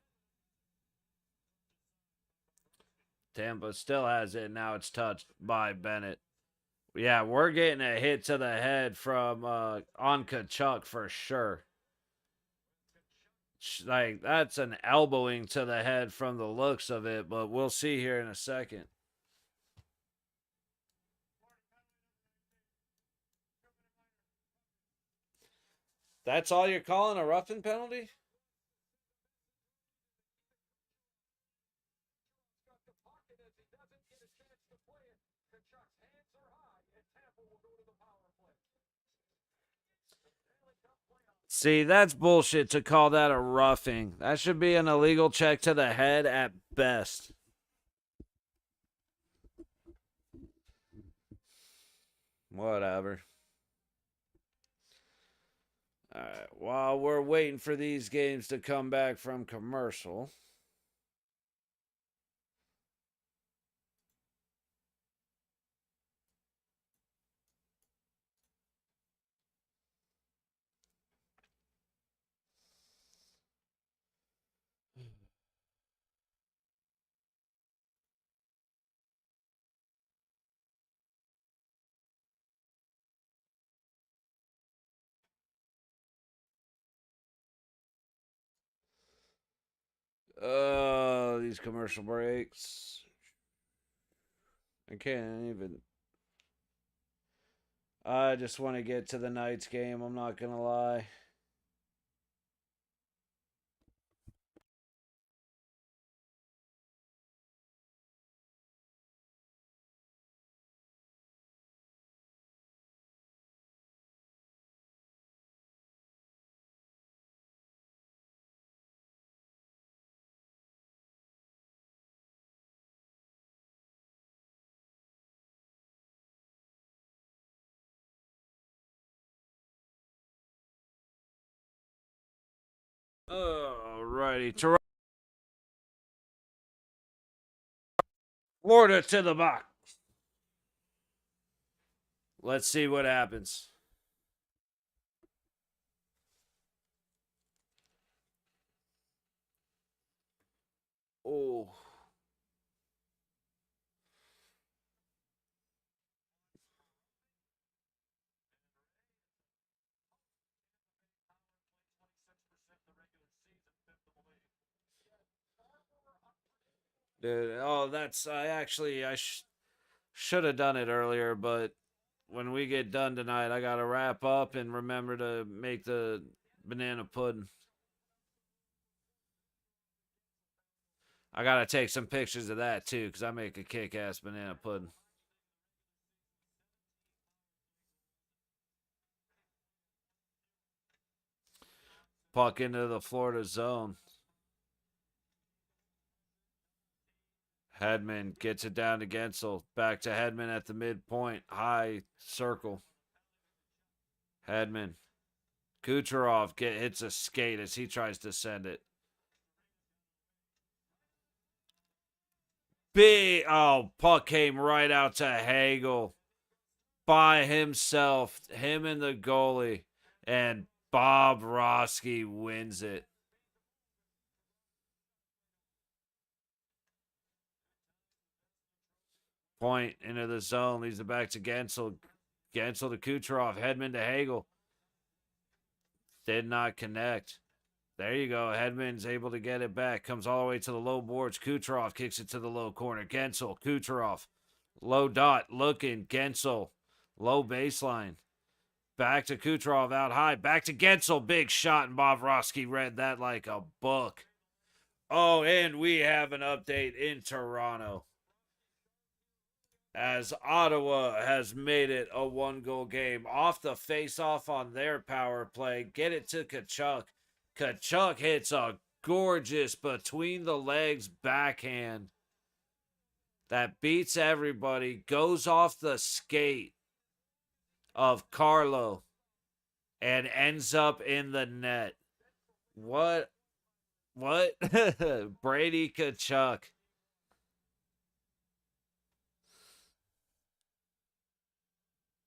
Tampa still has it. Now it's touched by Bennett. Yeah, we're getting a hit to the head from on Kachuk for sure. Like, that's an elbowing to the head from the looks of it, but we'll see here in a second. That's all you're calling a roughing penalty? See, that's bullshit to call that a roughing. That should be an illegal check to the head at best. Whatever. All right, while we're waiting for these games to come back from commercial. These commercial breaks. I can't even. I just want to get to the Knights game. I'm not going to lie. Alrighty. Florida to the box. Let's see what happens. Oh. Dude, that's I should have done it earlier, but when we get done tonight, I gotta wrap up and remember to make the banana pudding. I gotta take some pictures of that too, because I make a kick-ass banana pudding. Puck into the Florida zone. Hedman gets it down to Gensel. Back to Hedman at the midpoint. High circle. Hedman. Kucherov hits a skate as he tries to send it. Puck came right out to Hagel by himself. Him and the goalie. And Bob Roski wins it. Point into the zone. Leaves it back to Gensel. Gensel to Kucherov. Hedman to Hagel. Did not connect. There you go. Hedman's able to get it back. Comes all the way to the low boards. Kucherov kicks it to the low corner. Gensel. Kucherov. Low dot. Looking. Gensel. Low baseline. Back to Kucherov out high. Back to Gensel. Big shot. And Bobrovsky read that like a book. Oh, and we have an update in Toronto, as Ottawa has made it a 1-goal game. Off the face-off on their power play. Get it to Tkachuk. Tkachuk hits a gorgeous between-the-legs backhand that beats everybody. Goes off the skate of Carlo and ends up in the net. What? Brady Tkachuk.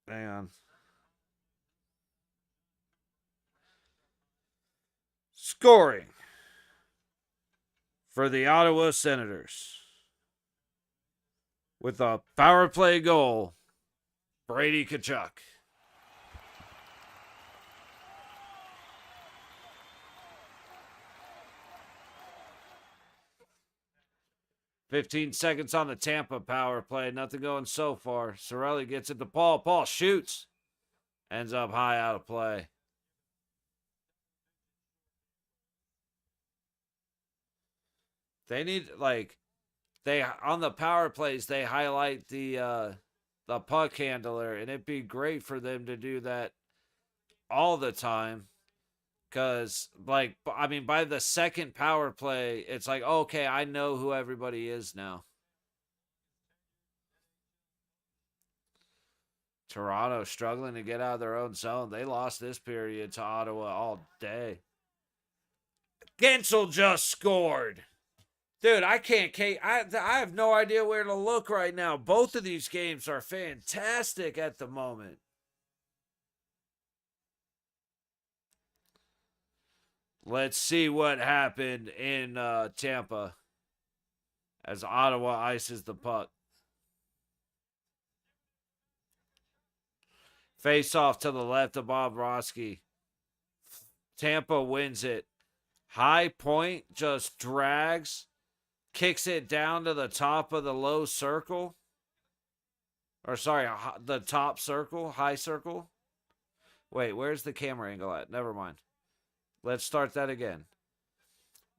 Hang on. Scoring for the Ottawa Senators with a power play goal, Brady Tkachuk. "15 seconds on the Tampa power play. Nothing going so far. Cirelli gets it to Paul. Paul shoots. Ends up high out of play. They need, they on the power plays, they highlight the puck handler, and it'd be great for them to do that all the time. Because, by the second power play, it's like, okay, I know who everybody is now. Toronto struggling to get out of their own zone. They lost this period to Ottawa all day. Gensel just scored. Dude, I have no idea where to look right now. Both of these games are fantastic at the moment. Let's see what happened in Tampa as Ottawa ices the puck. Face off to the left of Bobrovsky. Tampa wins it. High point just drags. Kicks it down to the top of the low circle. Or sorry, the top circle, high circle. Wait, where's the camera angle at? Never mind. Let's start that again.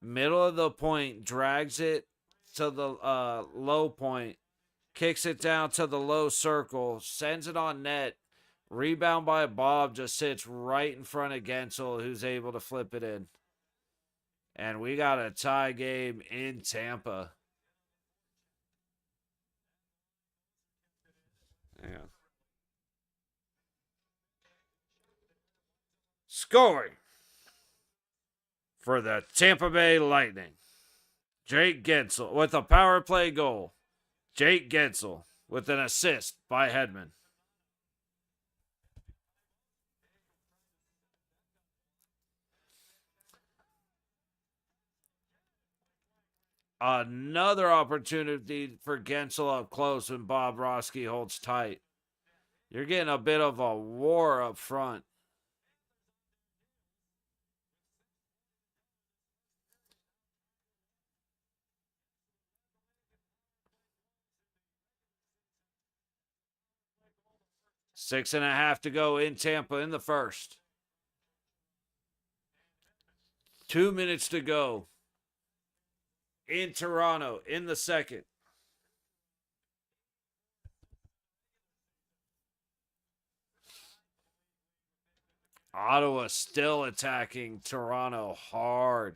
Middle of the point, drags it to the low point, kicks it down to the low circle, sends it on net. Rebound by Bob, just sits right in front of Gensel, who's able to flip it in. And we got a tie game in Tampa. Yeah. Scoring for the Tampa Bay Lightning. Jake Gensel with a power play goal. Jake Gensel with an assist by Hedman. Another opportunity for Gensel up close when Bob Roski holds tight. You're getting a bit of a war up front. Six and a half to go in Tampa in the first. 2 minutes to go in Toronto in the second. Ottawa still attacking Toronto hard.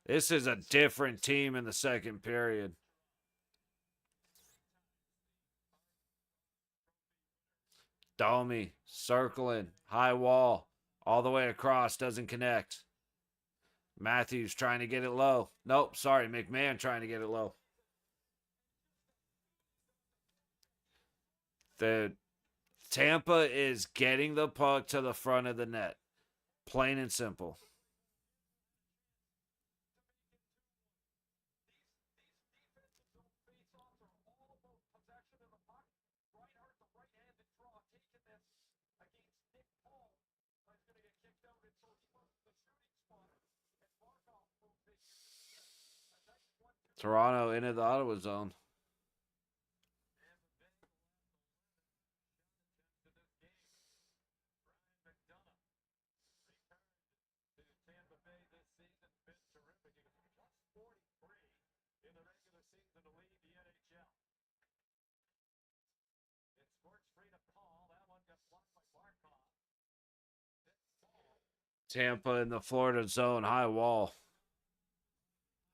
This is a different team in the second period. Domi circling, high wall, all the way across, doesn't connect. Matthews trying to get it low. Nope, sorry, McMahon trying to get it low. The Tampa is getting the puck to the front of the net. Plain and simple. Toronto into the Ottawa zone. Tampa in the Florida zone, high wall.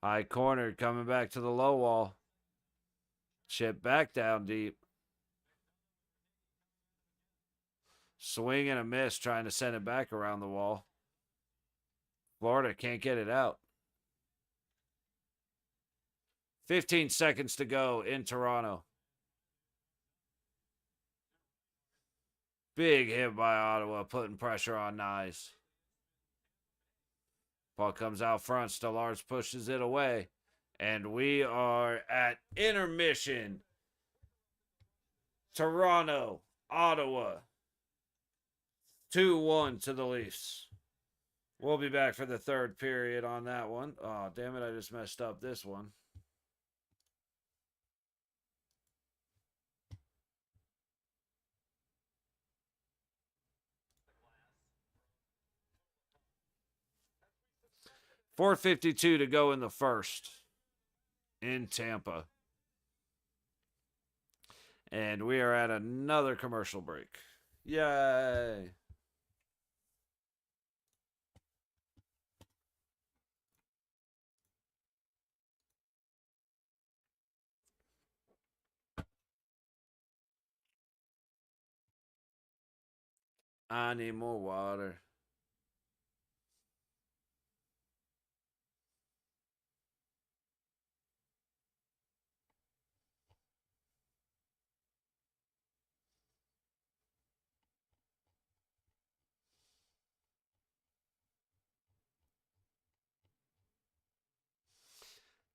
High corner coming back to the low wall. Chip back down deep. Swing and a miss trying to send it back around the wall. Florida can't get it out. 15 seconds to go in Toronto. Big hit by Ottawa, putting pressure on Nyes. Puck comes out front. Stolarz pushes it away. And we are at intermission. Toronto, Ottawa. 2-1 to the Leafs. We'll be back for the third period on that one. Oh, damn it, I just messed up this one. .452 to go in the first in Tampa. And we are at another commercial break. Yay! I need more water.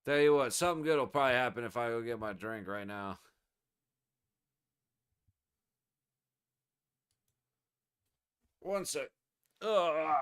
Tell you what, something good will probably happen if I go get my drink right now. One sec. Ugh.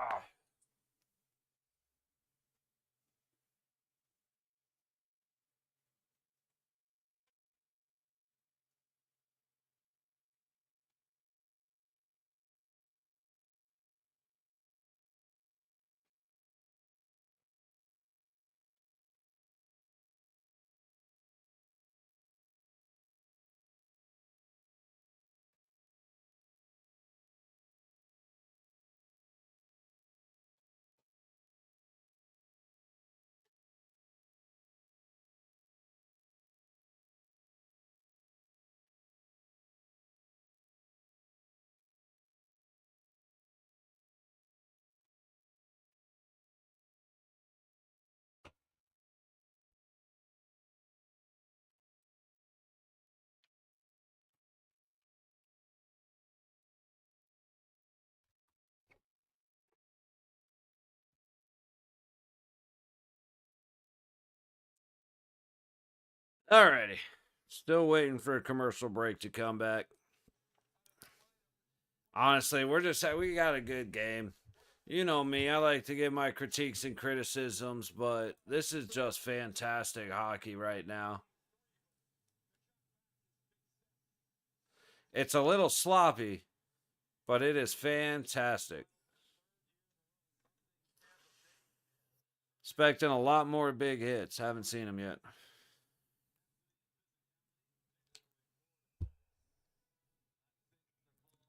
Alrighty. Still waiting for a commercial break to come back. Honestly, we got a good game. You know me, I like to give my critiques and criticisms, but this is just fantastic hockey right now. It's a little sloppy, but it is fantastic. Expecting a lot more big hits. Haven't seen them yet.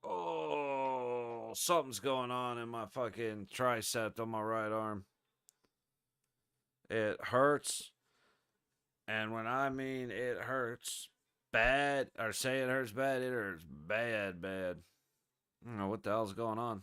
Oh, something's going on in my fucking tricep on my right arm. It hurts. And when I mean it hurts bad, or say it hurts bad, it hurts bad, bad. I don't know what the hell's going on.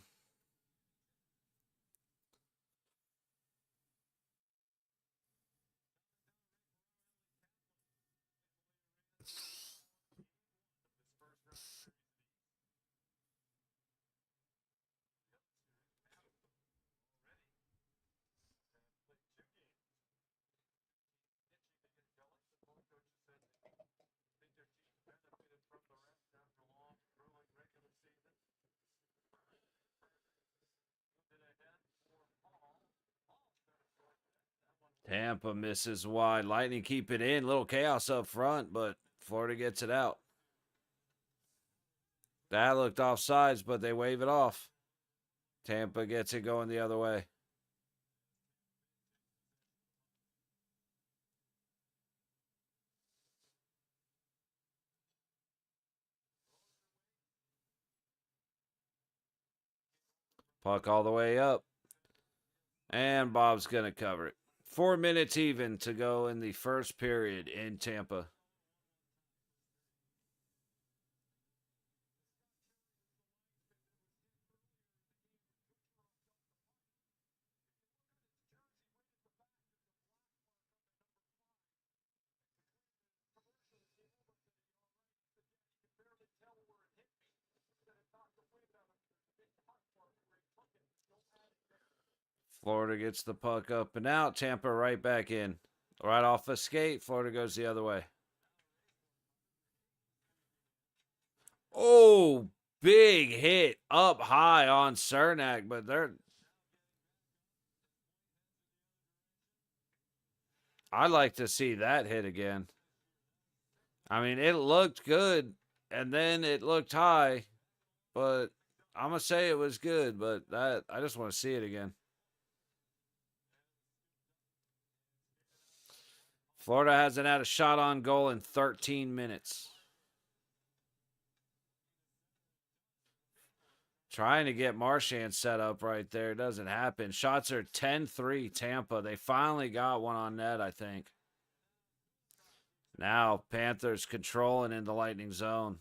Tampa misses wide. Lightning keep it in. Little chaos up front, but Florida gets it out. That looked offsides, but they wave it off. Tampa gets it going the other way. Puck all the way up. And Bob's going to cover it. 4 minutes even to go in the first period in Tampa. Florida gets the puck up and out. Tampa right back in. Right off a skate. Florida goes the other way. Oh, big hit up high on Cernak, but I'd like to see that hit again. I mean, it looked good, and then it looked high, but I'm going to say it was good, but I just want to see it again. Florida hasn't had a shot on goal in 13 minutes. Trying to get Marchand set up right there. Doesn't happen. Shots are 10-3 Tampa. They finally got one on net, I think. Now Panthers controlling in the Lightning zone.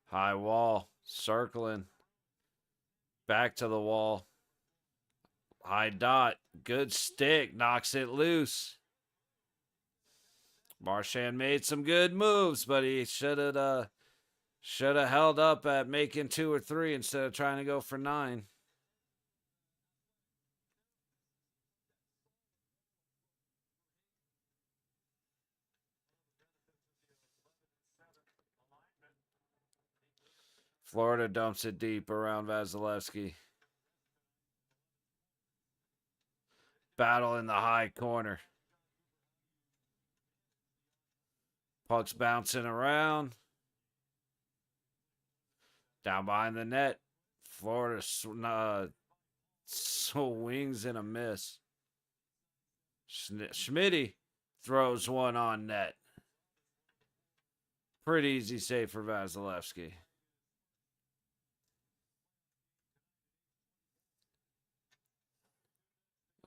High wall. Circling. Back to the wall. High dot. Good stick. Knocks it loose. Marchand made some good moves, but he should have held up at making 2 or 3 instead of trying to go for 9. Florida dumps it deep around Vasilevsky. Battle in the high corner. Puck's bouncing around. Down behind the net. Florida swings and a miss. Schmitty throws one on net. Pretty easy save for Vasilevsky.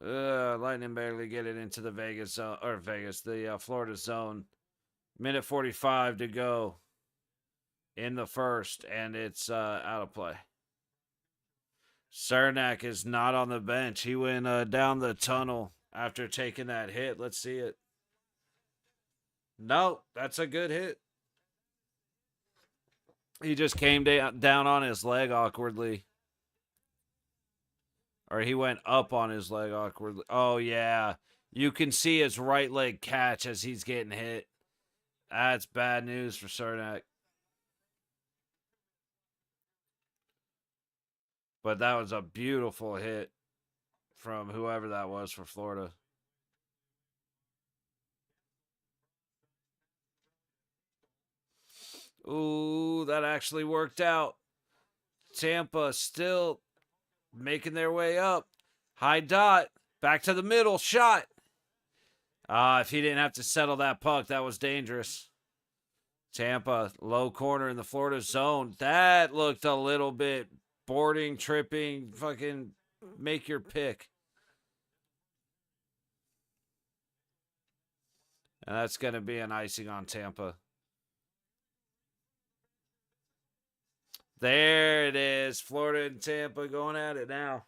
Lightning barely get it into the Vegas zone, or the Florida zone. Minute 45 to go in the first, and it's out of play. Cernak is not on the bench. He went down the tunnel after taking that hit. Let's see it. No, that's a good hit. He just came down on his leg awkwardly. Or he went up on his leg awkwardly. Oh, yeah. You can see his right leg catch as he's getting hit. That's bad news for Cernak. But that was a beautiful hit from whoever that was for Florida. Ooh, that actually worked out. Tampa still making their way up. High dot. Back to the middle. Shot. If he didn't have to settle that puck, that was dangerous. Tampa, low corner in the Florida zone. That looked a little bit boarding, tripping, fucking make your pick. And that's going to be an icing on Tampa. There it is. Florida and Tampa going at it now.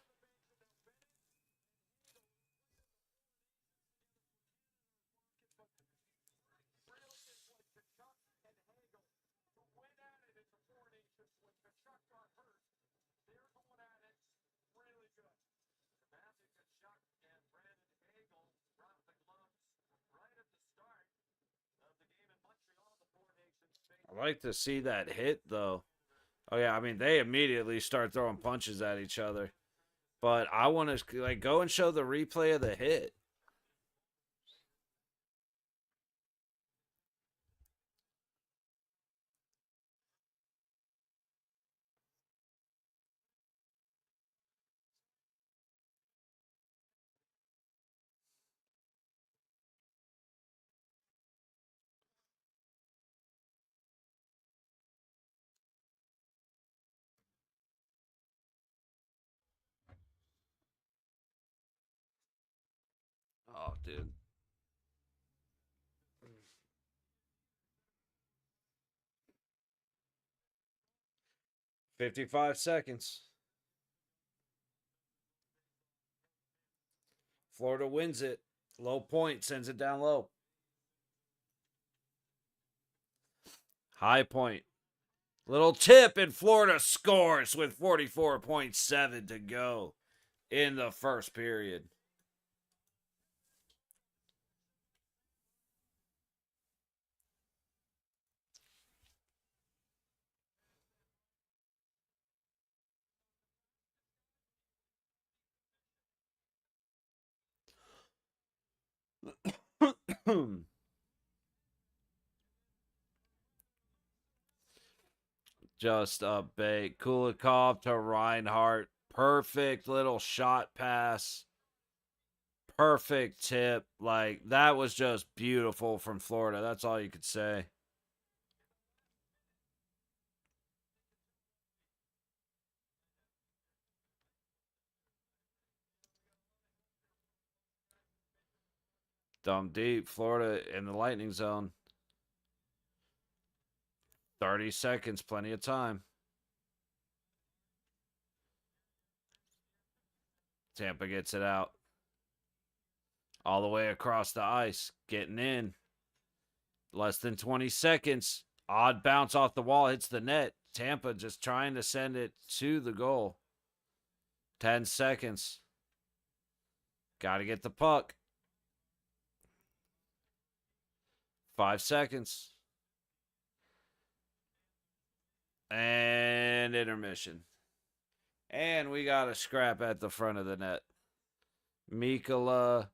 I like to see that hit, though. Oh, yeah. I mean, they immediately start throwing punches at each other. But I want to like go and show the replay of the hit. Oh, dude. 55 seconds. Florida wins it. Low point sends it down low. High point. Little tip, and Florida scores with 44.7 to go in the first period. Just a bait. Kulikov to Reinhart. Perfect little shot pass. Perfect tip. Like, that was just beautiful from Florida. That's all you could say. Dumb deep. Florida in the lightning zone. 30 seconds. Plenty of time. Tampa gets it out. All the way across the ice. Getting in. Less than 20 seconds. Odd bounce off the wall. Hits the net. Tampa just trying to send it to the goal. 10 seconds. Got to get the puck. 5 seconds. And intermission. And we got a scrap at the front of the net. Mikkola.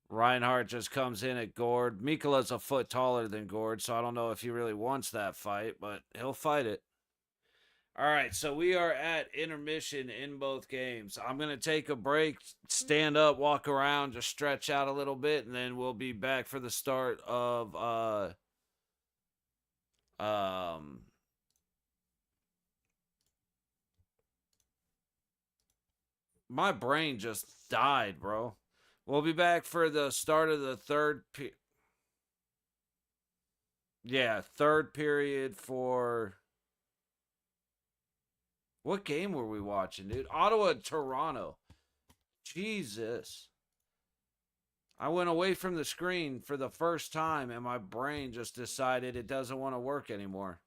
Reinhart just comes in at Gord. Mikkola's a foot taller than Gord, so I don't know if he really wants that fight, but he'll fight it. All right, so we are at intermission in both games. I'm going to take a break, stand up, walk around, just stretch out a little bit, and then we'll be back for the start of my brain just died, bro. We'll be back for the start of the third third period for what game were we watching, dude? Ottawa, Toronto. Jesus. I went away from the screen for the first time and my brain just decided it doesn't want to work anymore.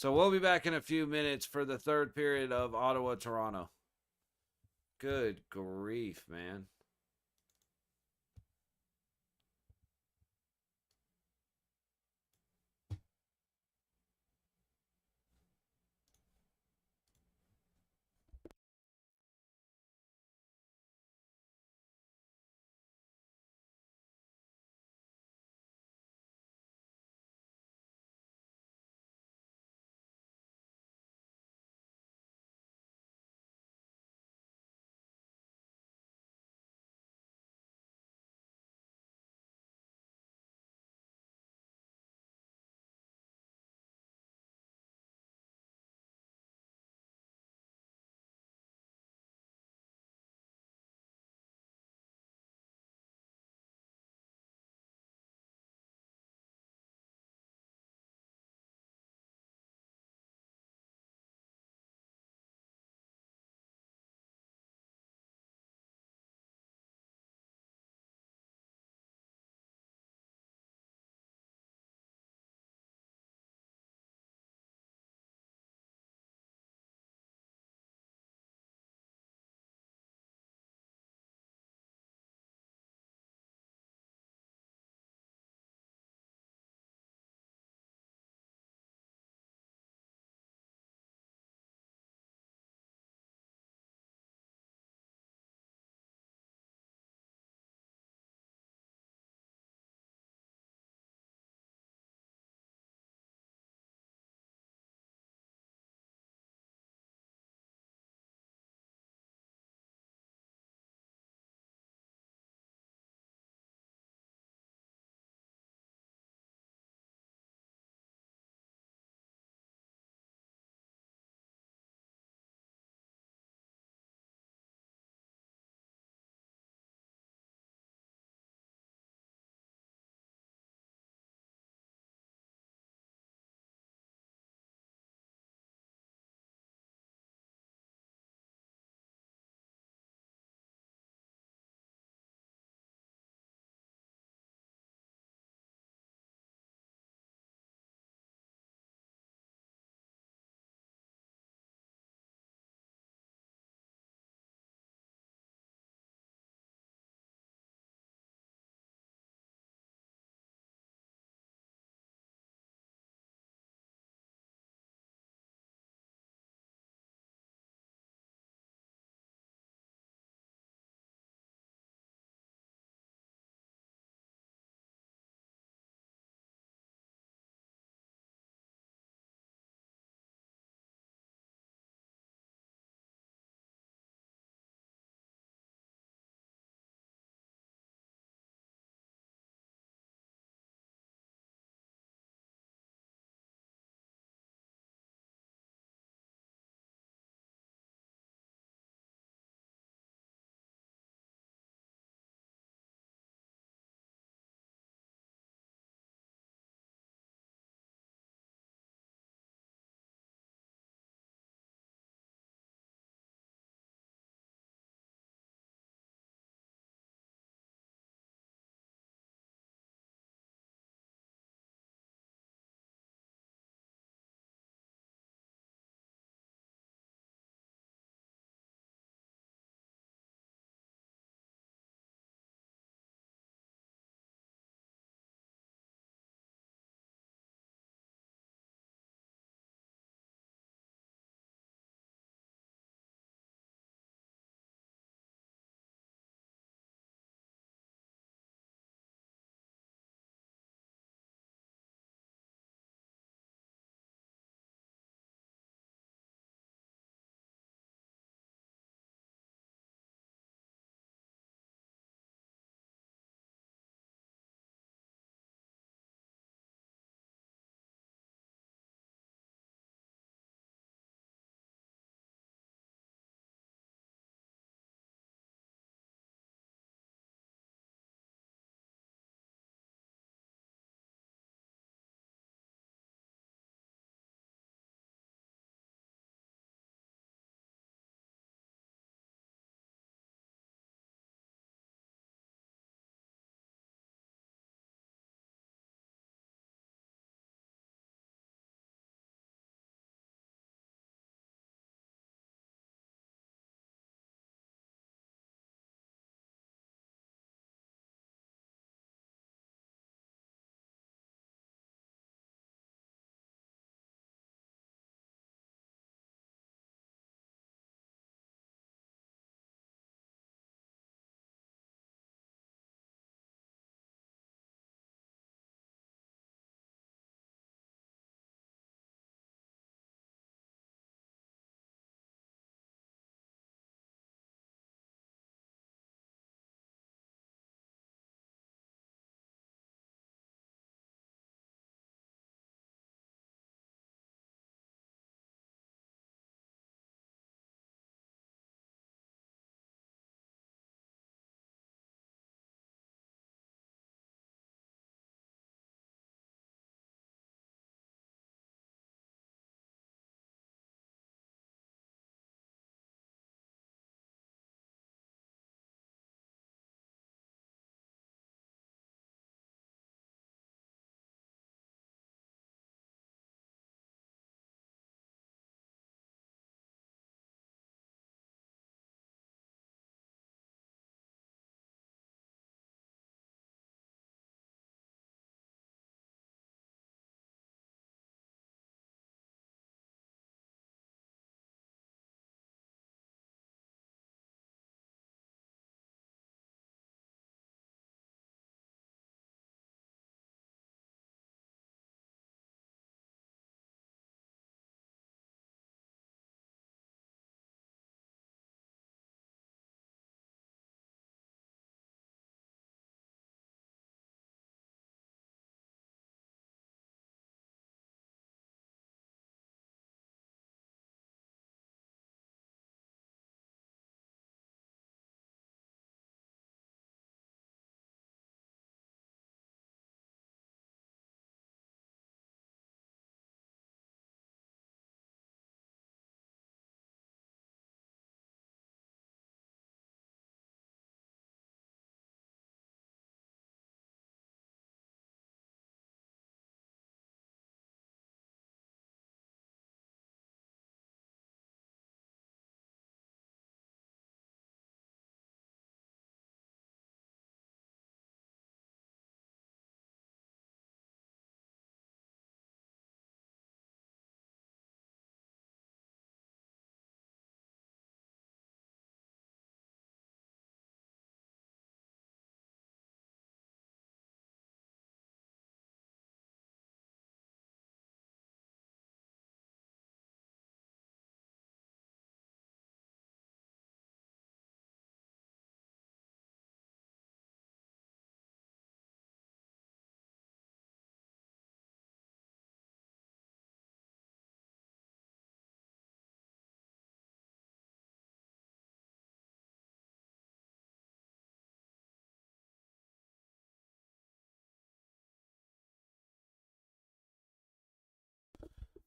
So we'll be back in a few minutes for the third period of Ottawa Toronto. Good grief, man.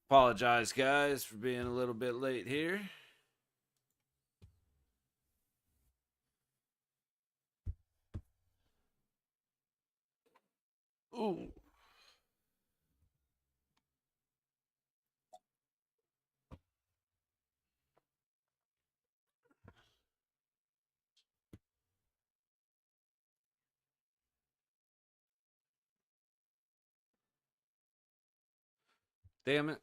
Apologize, guys, for being a little bit late here. Ooh. Damn it.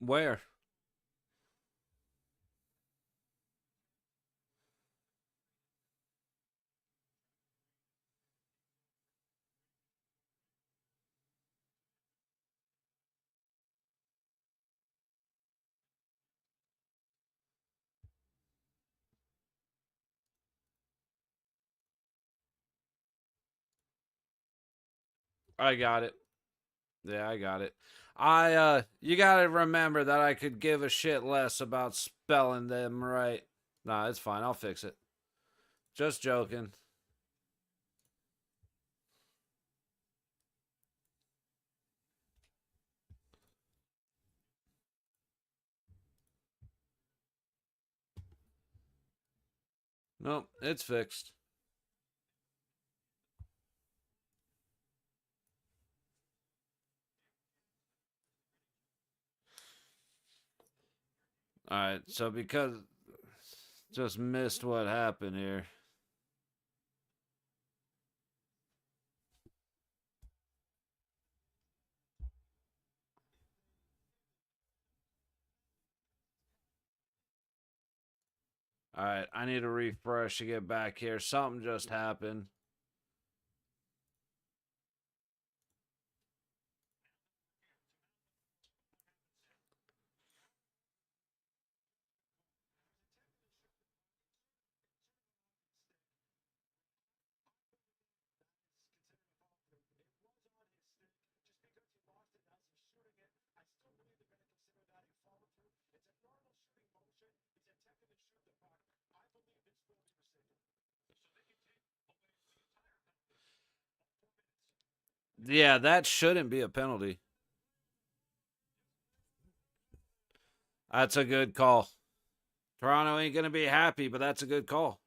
Where? I got it. Yeah, I got it. You gotta remember that I could give a shit less about spelling them right. Nah, it's fine. I'll fix it. Just joking. Nope, it's fixed. All right, so because just missed what happened here. All right, I need a refresh to get back here. Something just happened. Yeah, that shouldn't be a penalty. That's a good call. Toronto ain't going to be happy, but that's a good call.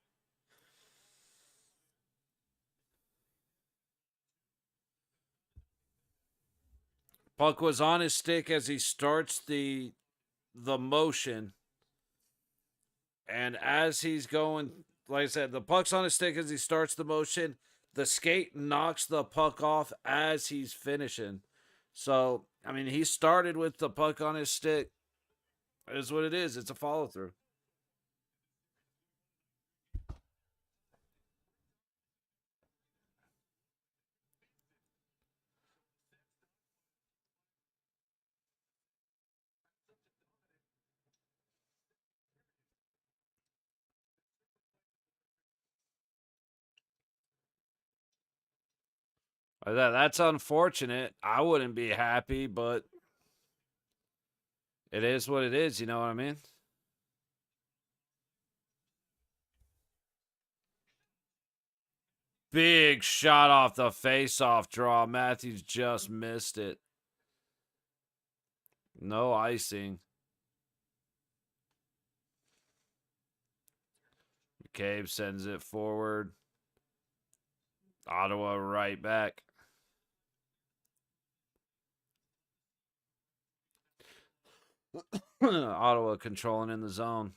Puck was on his stick as he starts the motion, and as he's going, like I said, the puck's on his stick as he starts the motion. The skate knocks the puck off as he's finishing. So, I mean, he started with the puck on his stick. It is what it is. It's a follow through. That's unfortunate. I wouldn't be happy, but it is what it is. You know what I mean? Big shot off the face-off draw. Matthews just missed it. No icing. McCabe sends it forward. Ottawa right back. Ottawa controlling in the zone.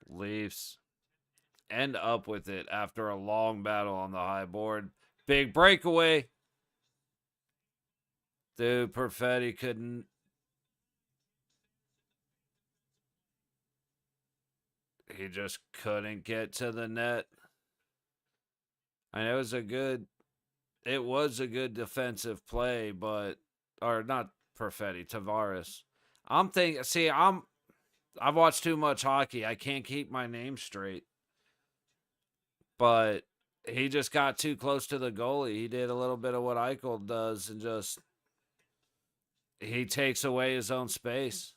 Leafs end up with it after a long battle on the high board. Big breakaway. Dude, Perfetti couldn't. He just couldn't get to the net. And it was a good defensive play, but or not Perfetti, Tavares. I'm thinking. See, I've watched too much hockey. I can't keep my name straight. But he just got too close to the goalie. He did a little bit of what Eichel does, and just he takes away his own space.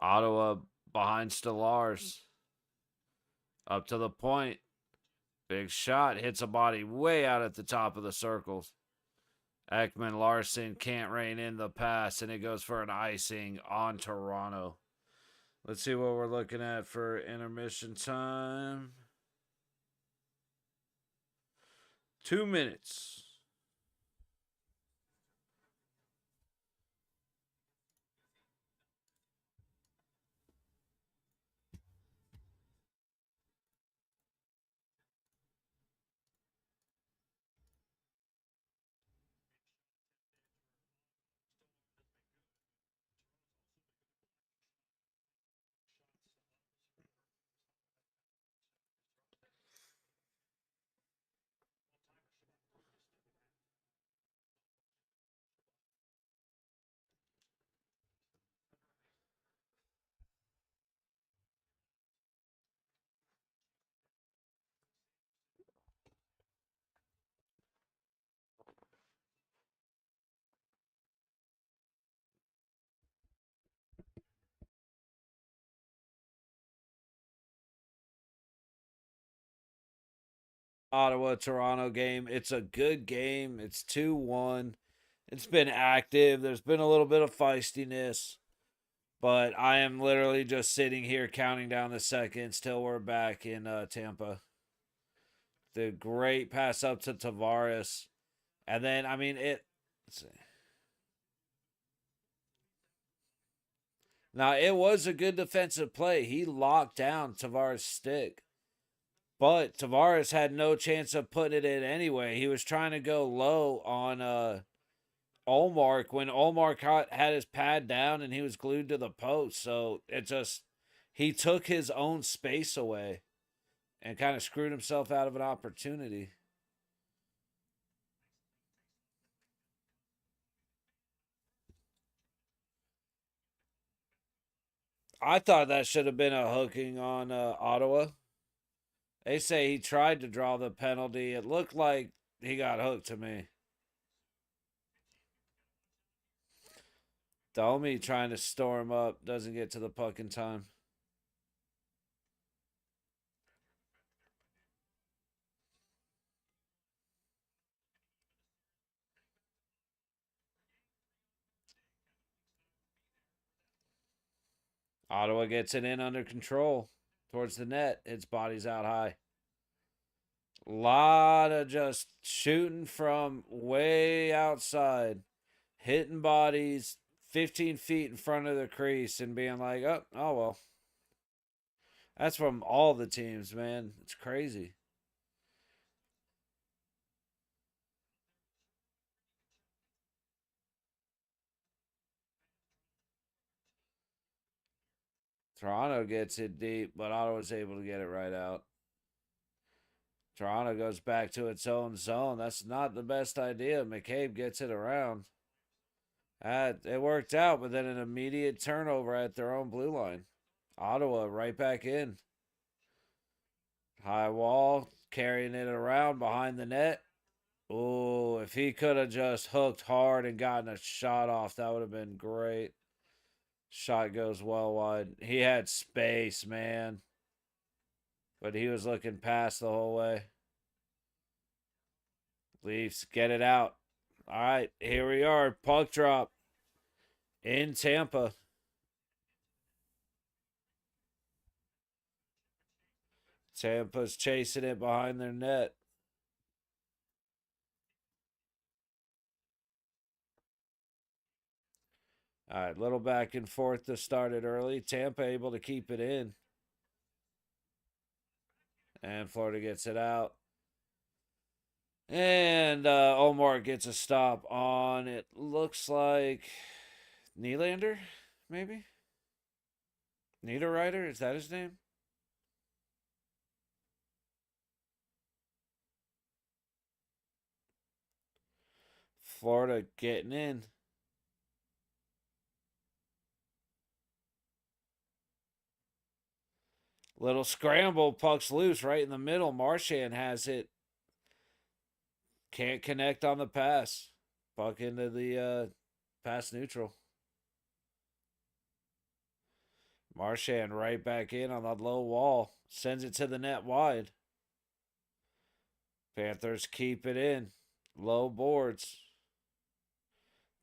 Ottawa behind Stellars. Up to the point. Big shot. Hits a body way out at the top of the circles. Ekman Larson can't rein in the pass, and it goes for an icing on Toronto. Let's see what we're looking at for intermission time. 2 minutes. Ottawa Toronto game. It's a good game. It's 2-1. It's been active. There's been a little bit of feistiness, but I am literally just sitting here counting down the seconds till we're back in Tampa. The great pass up to Tavares. And then, I mean, now, it was a good defensive play. He locked down Tavares' stick. But Tavares had no chance of putting it in anyway. He was trying to go low on Olmark when Olmark had his pad down and he was glued to the post. So he took his own space away and kind of screwed himself out of an opportunity. I thought that should have been a hooking on Ottawa. They say he tried to draw the penalty. It looked like he got hooked to me. Domi trying to storm up, doesn't get to the puck in time. Ottawa gets it in under control towards the net. Its body's out high. Lot of just shooting from way outside, hitting bodies 15 feet in front of the crease and being like, oh well. That's from all the teams, man. It's crazy. Toronto gets it deep, but Ottawa's able to get it right out. Toronto goes back to its own zone. That's not the best idea. McCabe gets it around. It worked out, but then an immediate turnover at their own blue line. Ottawa right back in. High wall, carrying it around behind the net. Oh, if he could have just hooked hard and gotten a shot off, that would have been great. Shot goes well wide. He had space, man. But he was looking past the whole way. Leafs get it out. All right, here we are. Puck drop in Tampa. Tampa's chasing it behind their net. All right, little back and forth to start it early. Tampa able to keep it in. And Florida gets it out. And Omar gets a stop on, it looks like Nylander, maybe? Niederreiter, is that his name? Florida getting in. Little scramble, puck's loose right in the middle. Marchand has it. Can't connect on the pass. Puck into the pass neutral. Marchand right back in on the low wall. Sends it to the net wide. Panthers keep it in. Low boards.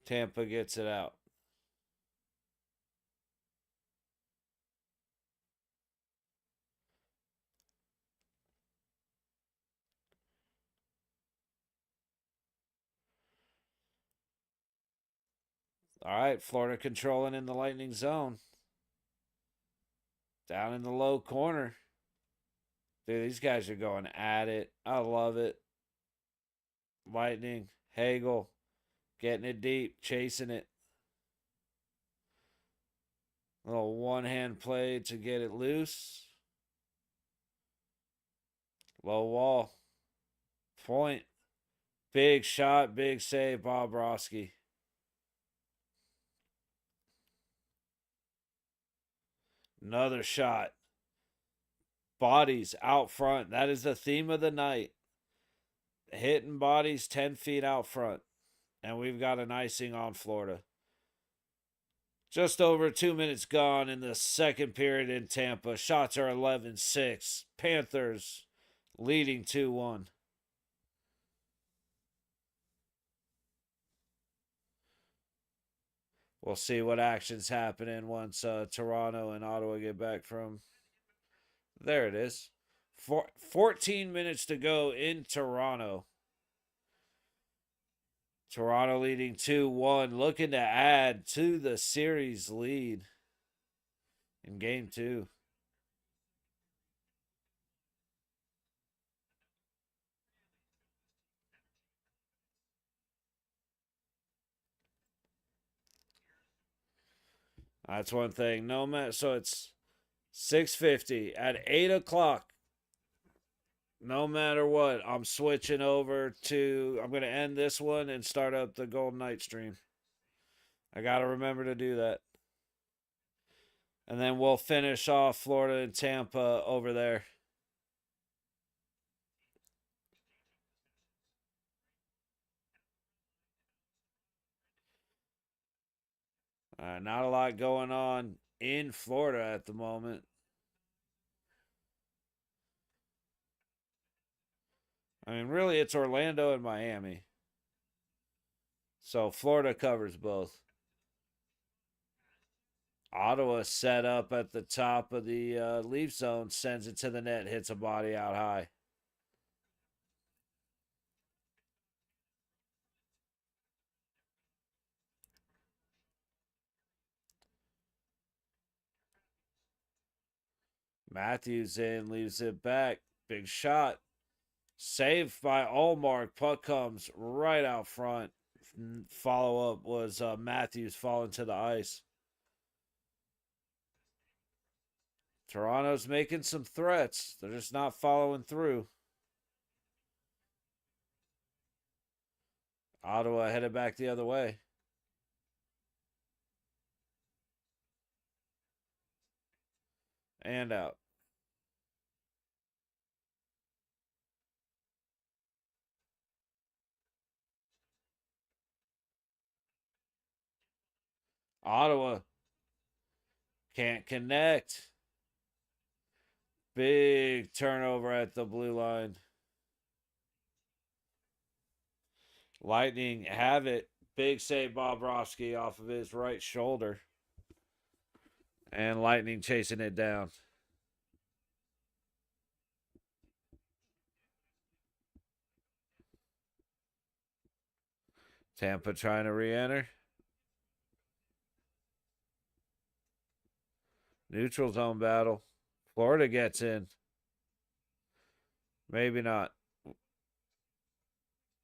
Tampa gets it out. All right, Florida controlling in the Lightning zone. Down in the low corner. Dude, these guys are going at it. I love it. Lightning, Hagel, getting it deep, chasing it. Little one-hand play to get it loose. Low wall. Point. Big shot, big save, Bobrovsky. Another shot. Bodies out front. That is the theme of the night. Hitting bodies 10 feet out front. And we've got an icing on Florida. Just over 2 minutes gone in the second period in Tampa. Shots are 11-6. Panthers leading 2-1. We'll see what action's happening once Toronto and Ottawa get back from... There it is. 14 minutes to go in Toronto. Toronto leading 2-1. Looking to add to the series lead in game 2. That's one thing. No matter, so it's 6:50 at 8 o'clock. No matter what, I'm switching over to. I'm going to end this one and start up the Golden Knight stream. I got to remember to do that. And then we'll finish off Florida and Tampa over there. Not a lot going on in Florida at the moment. I mean, really, it's Orlando and Miami. So Florida covers both. Ottawa set up at the top of the leaf zone, sends it to the net, hits a body out high. Matthews in, leaves it back. Big shot. Saved by Allmark. Puck comes right out front. Follow up was Matthews falling to the ice. Toronto's making some threats. They're just not following through. Ottawa headed back the other way. And out. Ottawa can't connect. Big turnover at the blue line. Lightning have it. Big save Bobrovsky off of his right shoulder. And Lightning chasing it down. Tampa trying to re-enter. Neutral zone battle. Florida gets in. Maybe not.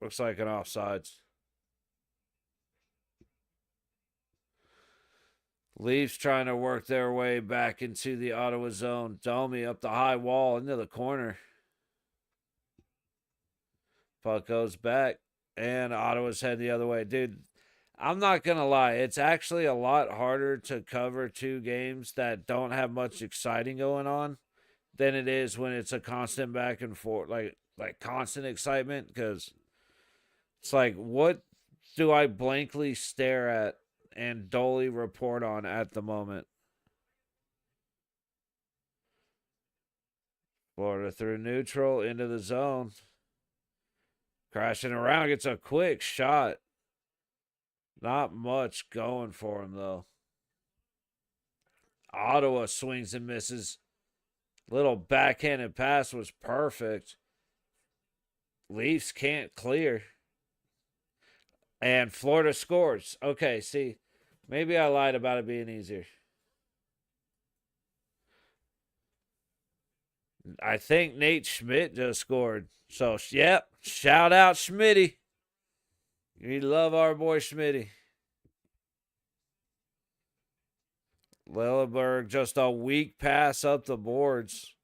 Looks like an offsides. Leafs trying to work their way back into the Ottawa zone. Domi up the high wall into the corner. Puck goes back, and Ottawa's head the other way. Dude, I'm not going to lie. It's actually a lot harder to cover two games that don't have much exciting going on than it is when it's a constant back and forth, like constant excitement, because it's like, what do I blankly stare at and dully report on at the moment? Florida through neutral into the zone. Crashing around, gets a quick shot. Not much going for him, though. Ottawa swings and misses. Little backhanded pass was perfect. Leafs can't clear. And Florida scores. Okay, see, maybe I lied about it being easier. I think Nate Schmidt just scored. So, yep, shout out Schmitty. We love our boy Schmitty. Lilleberg, just a weak pass up the boards.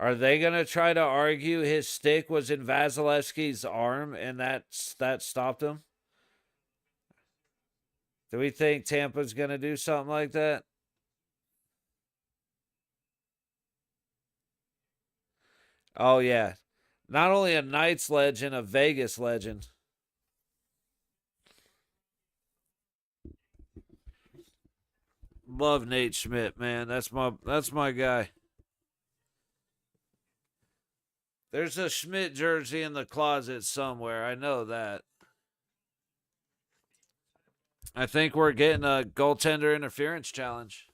Are they going to try to argue his stick was in Vasilevsky's arm and that stopped him? Do we think Tampa's going to do something like that? Oh, yeah. Not only a Knights legend, a Vegas legend. Love Nate Schmidt, man. That's my guy. There's a Schmidt jersey in the closet somewhere. I know that. I think we're getting a goaltender interference challenge.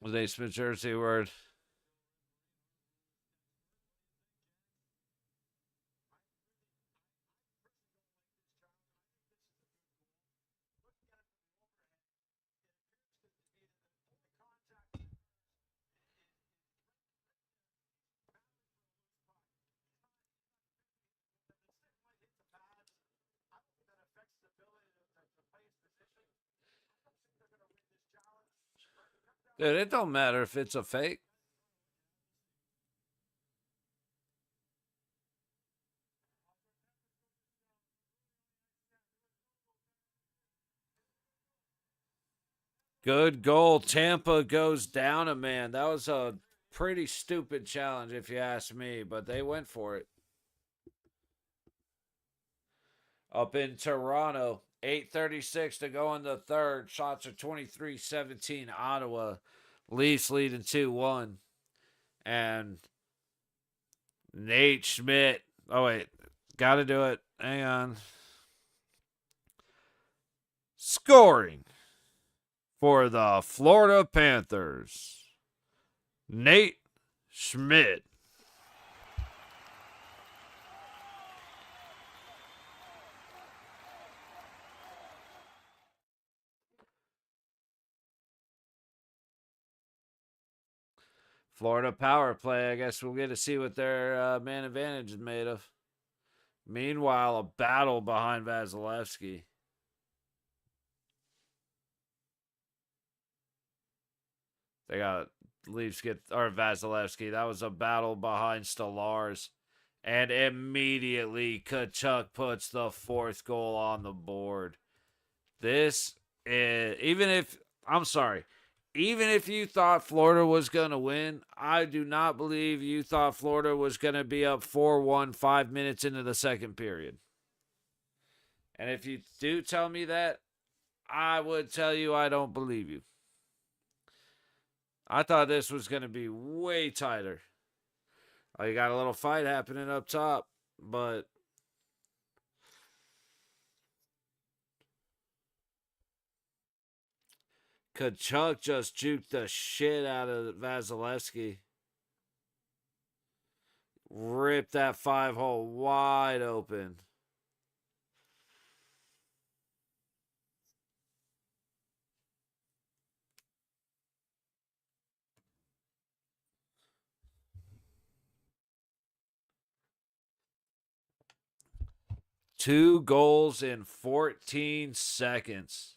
Was a Smith jersey word. Dude, it don't matter if it's a fake. Good goal. Tampa goes down a man. That was a pretty stupid challenge, if you ask me, but they went for it. Up in Toronto, 8:36 to go in the third. Shots are 23-17. Ottawa. Leafs leading 2-1. And Nate Schmidt. Oh, wait. Got to do it. Hang on. Scoring for the Florida Panthers, Nate Schmidt. Florida power play. I guess we'll get to see what their man advantage is made of. Meanwhile, a battle behind Vasilevsky. They got Leafs get or Vasilevsky. That was a battle behind Stolarz. And immediately Kachuk puts the fourth goal on the board. This is even if you thought Florida was going to win, I do not believe you thought Florida was going to be up 4-1 5 minutes into the second period. And if you do tell me that, I would tell you I don't believe you. I thought this was going to be way tighter. Oh, you got a little fight happening up top, but Kachuk just juked the shit out of Vasilevsky. Ripped that 5-hole wide open. Two goals in 14 seconds.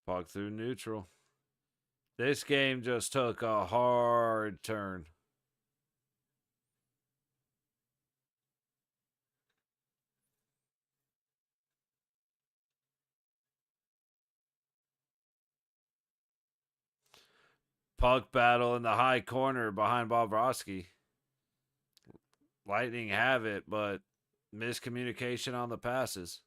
Puck through neutral. This game just took a hard turn. Puck battle in the high corner behind Bobrovsky. Lightning have it, but miscommunication on the passes.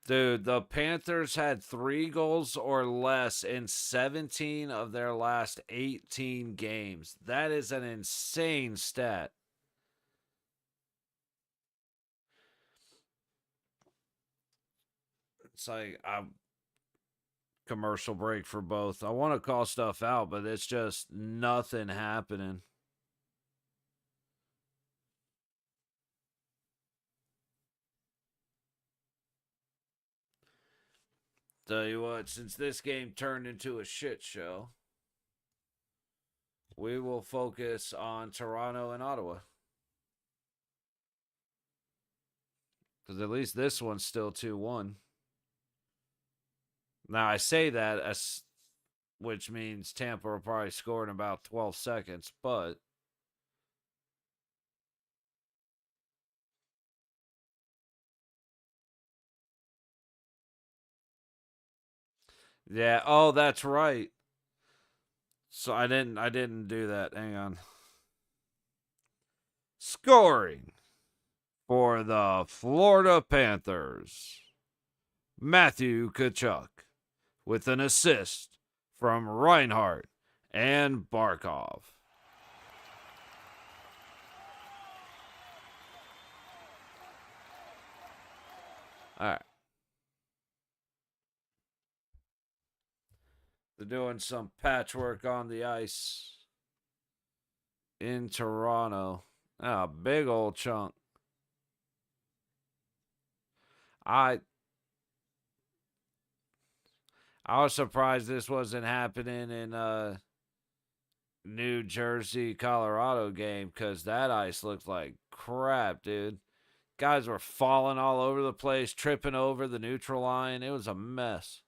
Dude, the Panthers had 3 goals or less in 17 of their last 18 games. That is an insane stat. It's like I'm commercial break for both. I want to call stuff out, but it's just nothing happening. Tell you what, since this game turned into a shit show, we will focus on Toronto and Ottawa. Because at least this one's still 2-1. Now, I say that, as, which means Tampa will probably score in about 12 seconds, but yeah, oh, that's right. So I didn't do that. Hang on. Scoring for the Florida Panthers. Matthew Tkachuk with an assist from Reinhart and Barkov. All right. They're doing some patchwork on the ice in Toronto. Ah, big old chunk. I was surprised this wasn't happening in New Jersey, Colorado game, because that ice looked like crap, dude. Guys were falling all over the place, tripping over the neutral line. It was a mess.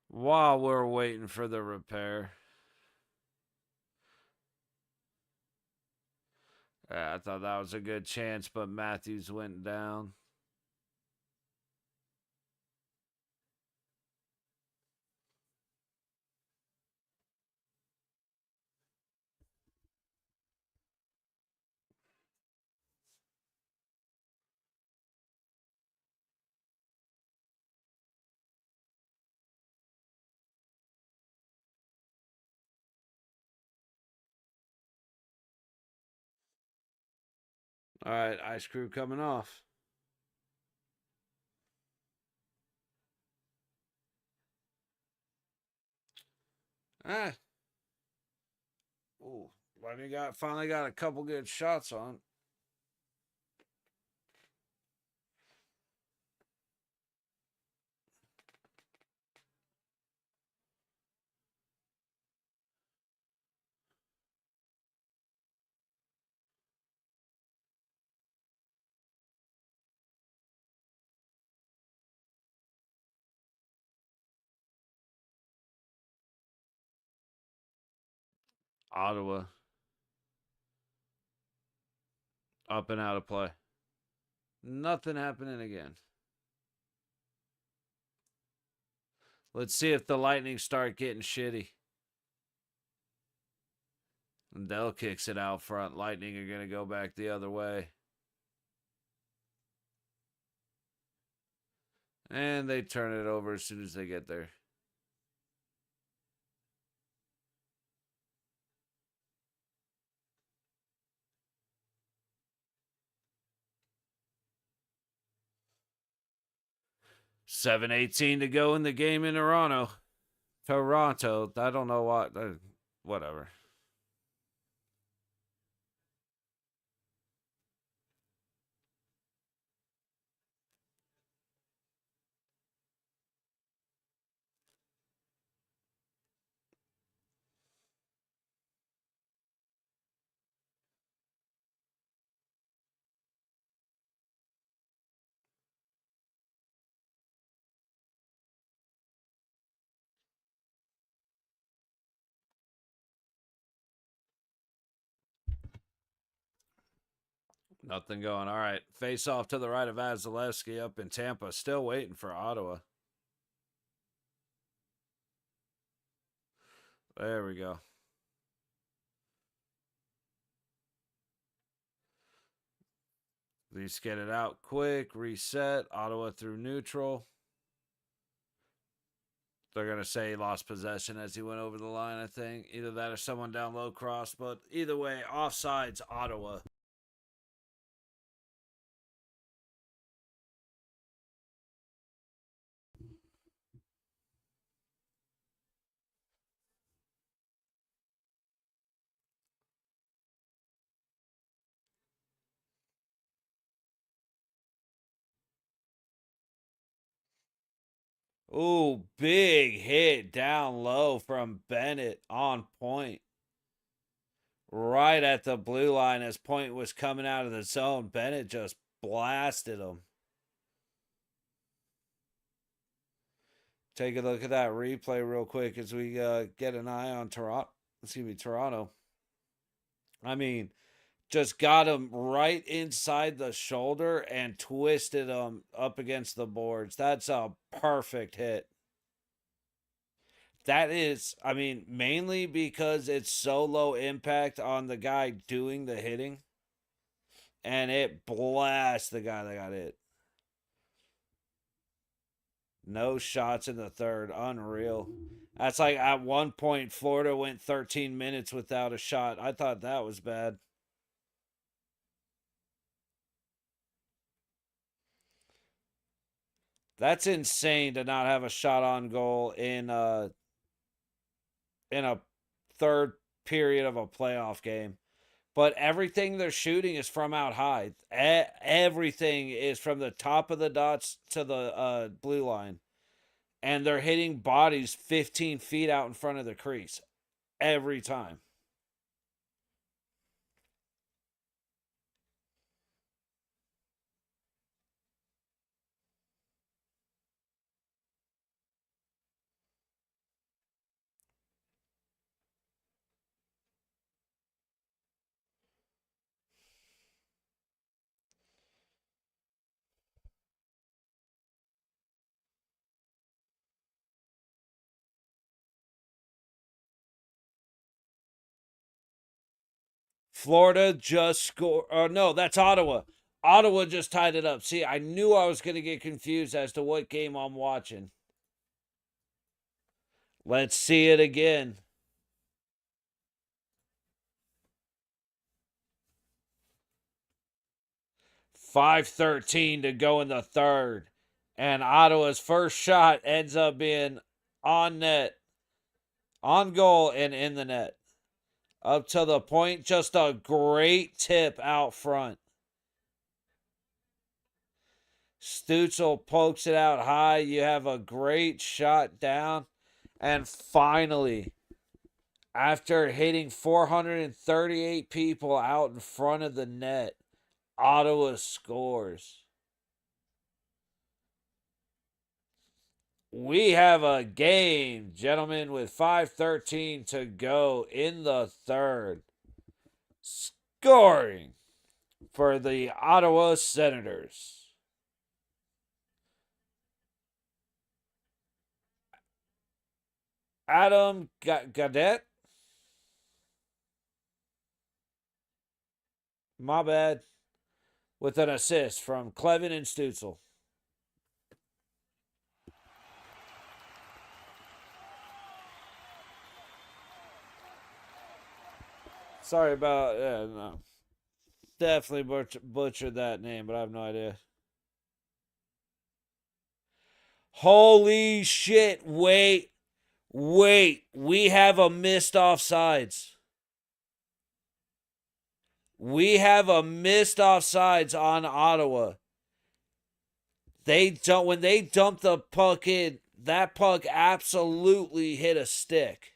While we're waiting for the repair. I thought that was a good chance, but Matthews went down. All right, ice crew coming off. Ah. Ooh, finally got a couple good shots on. Ottawa. Up and out of play. Nothing happening again. Let's see if the Lightning start getting shitty. And Dell kicks it out front. Lightning are going to go back the other way. And they turn it over as soon as they get there. $7:18 to go in the game in Toronto. I don't know what. Whatever. Nothing going. All right. Face off to the right of Vasilevsky up in Tampa. Still waiting for Ottawa. There we go. Leafs get it out quick. Reset. Ottawa through neutral. They're going to say he lost possession as he went over the line, I think. Either that or someone down low cross. But either way, offsides, Ottawa. Ooh, big hit down low from Bennett on point. Right at the blue line as Point was coming out of the zone. Bennett just blasted him. Take a look at that replay real quick as we get an eye on Toronto. I mean, just got him right inside the shoulder and twisted him up against the boards. That's a perfect hit. That is, I mean, mainly because it's so low impact on the guy doing the hitting. And it blasts the guy that got hit. No shots in the third. Unreal. That's like at one point, Florida went 13 minutes without a shot. I thought that was bad. That's insane to not have a shot on goal in a third period of a playoff game. But everything they're shooting is from out high. Everything is from the top of the dots to the blue line. And they're hitting bodies 15 feet out in front of the crease. Every time. Florida just scored. Oh, no, that's Ottawa. Ottawa just tied it up. See, I knew I was going to get confused as to what game I'm watching. Let's see it again. .5:13 to go in the third. And Ottawa's first shot ends up being on net, on goal, and in the net. Up to the point, just a great tip out front. Stützle pokes it out high. You have a great shot down. And finally, after hitting 438 people out in front of the net, Ottawa scores. We have a game, gentlemen, with 5:13 to go in the third. Scoring for the Ottawa Senators. Adam Gadet. My bad. With an assist from Clevin and Stutzel. Sorry about no. Definitely butchered that name, but I have no idea. Holy shit. Wait. We have a missed offsides. We have a missed offsides on Ottawa. When they dumped the puck in, that puck absolutely hit a stick.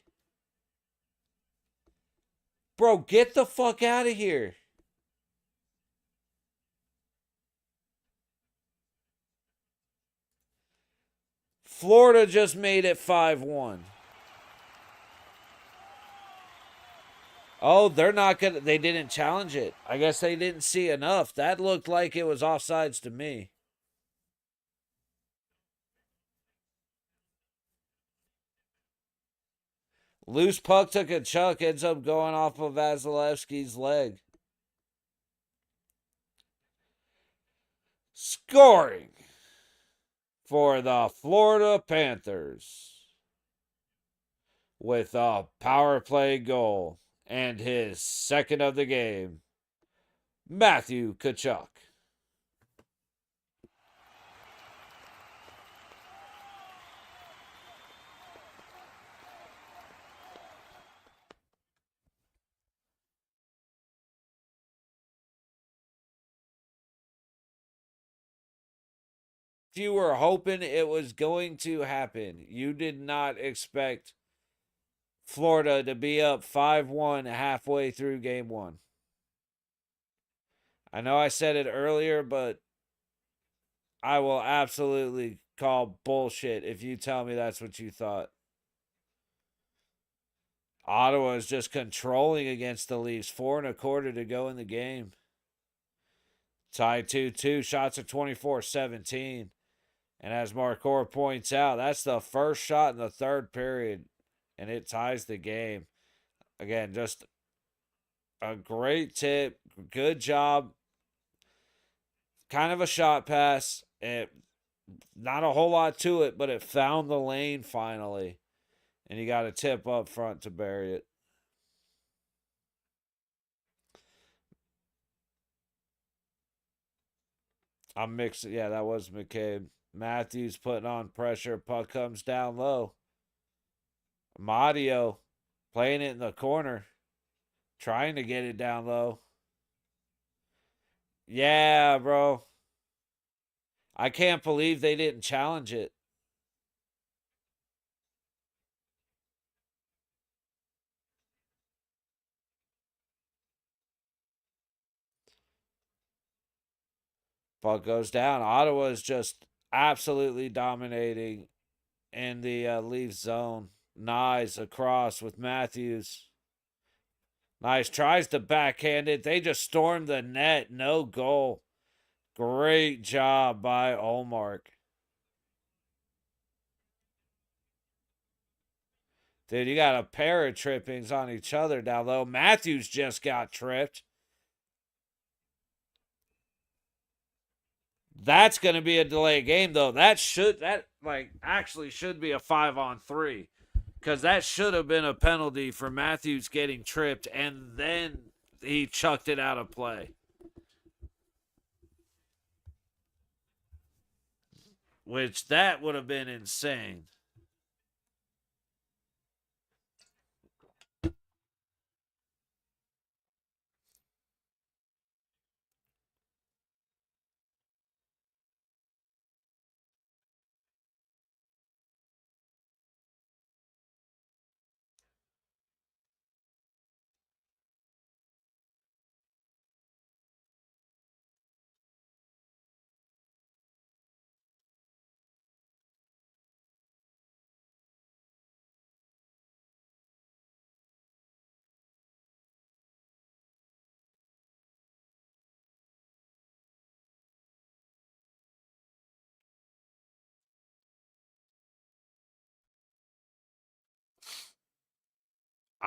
Bro, get the fuck out of here. Florida just made it 5-1. Oh, they didn't challenge it. I guess they didn't see enough. That looked like it was offsides to me. Loose puck took a chunk, ends up going off of Vasilevsky's leg. Scoring for the Florida Panthers with a power play goal and his second of the game, Matthew Tkachuk. You were hoping it was going to happen. You did not expect Florida to be up 5-1 halfway through game one. I know I said it earlier, but I will absolutely call bullshit if you tell me that's what you thought. Ottawa is just controlling against the Leafs. 4 1/4 to go in the game. Tied 2-2. Shots of 24-17. And as Marcour points out, that's the first shot in the third period. And it ties the game. Again, just a great tip. Good job. Kind of a shot pass. Not a whole lot to it, but it found the lane finally. And you got a tip up front to bury it. I'm mixing. Yeah, that was McCabe. Matthews putting on pressure. Puck comes down low. Mario playing it in the corner. Trying to get it down low. Yeah, bro. I can't believe they didn't challenge it. Puck goes down. Ottawa is just absolutely dominating in the Leafs zone. Nice across with Matthews. Nice. Tries to backhand it. They just stormed the net. No goal. Great job by Olmark. Dude, you got a pair of trippings on each other down low. Matthews just got tripped. That's going to be a delay game, though. That actually should be a 5-on-3. Because that should have been a penalty for Matthews getting tripped, and then he chucked it out of play. Which that would have been insane.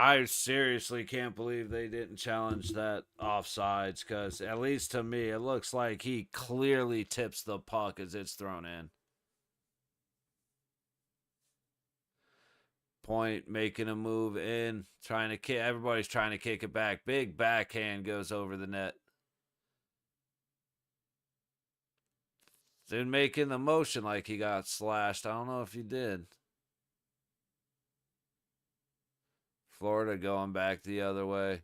I seriously can't believe they didn't challenge that offsides, because at least to me, it looks like he clearly tips the puck as it's thrown in. Point making a move in, trying to kick. Everybody's trying to kick it back. Big backhand goes over the net. Dude making the motion like he got slashed. I don't know if he did. Florida going back the other way.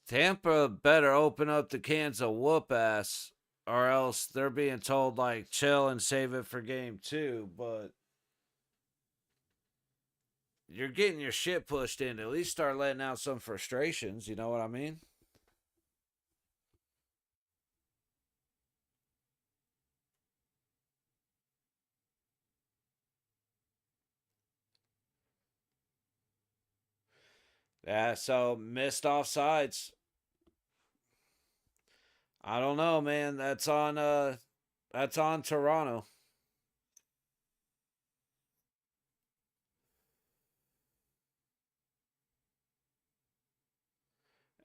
Tampa better open up the cans of whoop ass, or else they're being told, like, chill and save it for game 2. But you're getting your shit pushed in. At least start letting out some frustrations. You know what I mean? Yeah, so missed offsides. I don't know, man. That's on Toronto.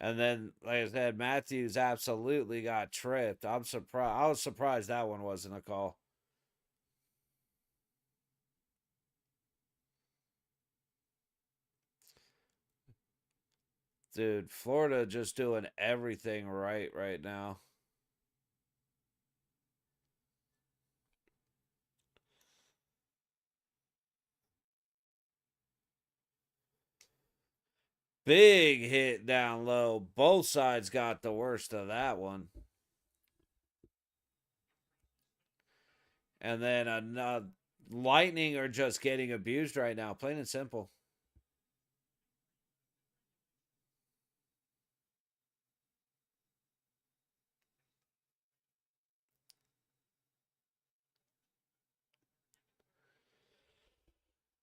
And then, like I said, Matthews absolutely got tripped. I'm surprised. I was surprised that one wasn't a call. Dude, Florida just doing everything right now. Big hit down low. Both sides got the worst of that one. And then Lightning are just getting abused right now, plain and simple.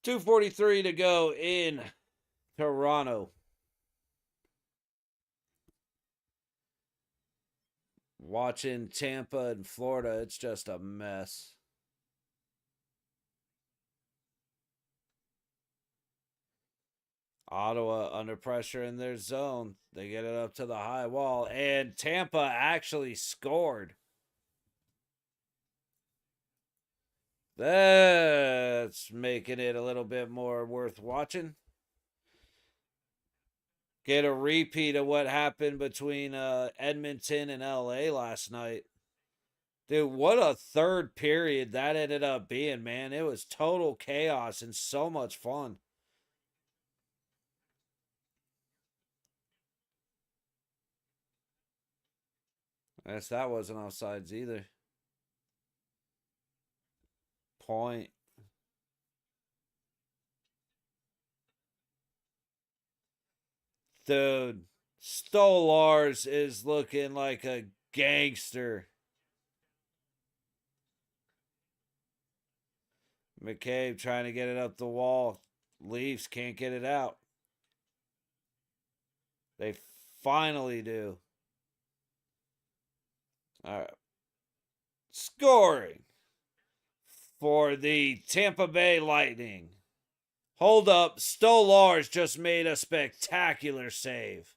.243 to go in Toronto. Watching Tampa and Florida, it's just a mess. Ottawa under pressure in their zone. They get it up to the high wall, and Tampa actually scored. That's making it a little bit more worth watching. Get a repeat of what happened between Edmonton and LA last night. Dude, what a third period that ended up being, man. It was total chaos and so much fun. I guess that wasn't offsides either. Point. Dude, Stolars is looking like a gangster. McCabe trying to get it up the wall. Leafs can't get it out. They finally do. All right. Scoring for the Tampa Bay Lightning. Hold up. Stolars just made a spectacular save.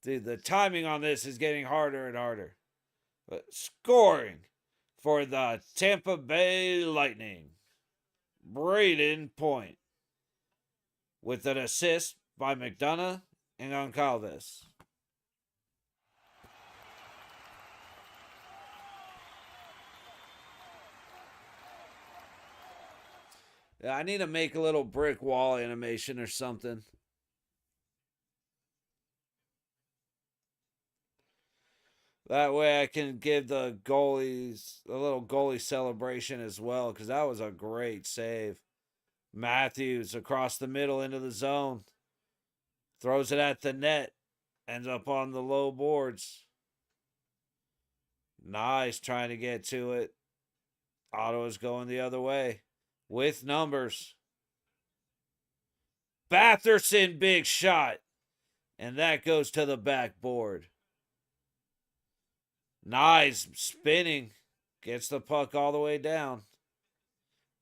Dude, the timing on this is getting harder and harder. But scoring for the Tampa Bay Lightning, Braden Point, with an assist by McDonough and Goncalves. Yeah, I need to make a little brick wall animation or something. That way I can give the goalies a little goalie celebration as well, because that was a great save. Matthews across the middle into the zone. Throws it at the net. Ends up on the low boards. Nice trying to get to it. Ottawa's going the other way with numbers. Batherson, big shot. And that goes to the backboard. Nice spinning. Gets the puck all the way down.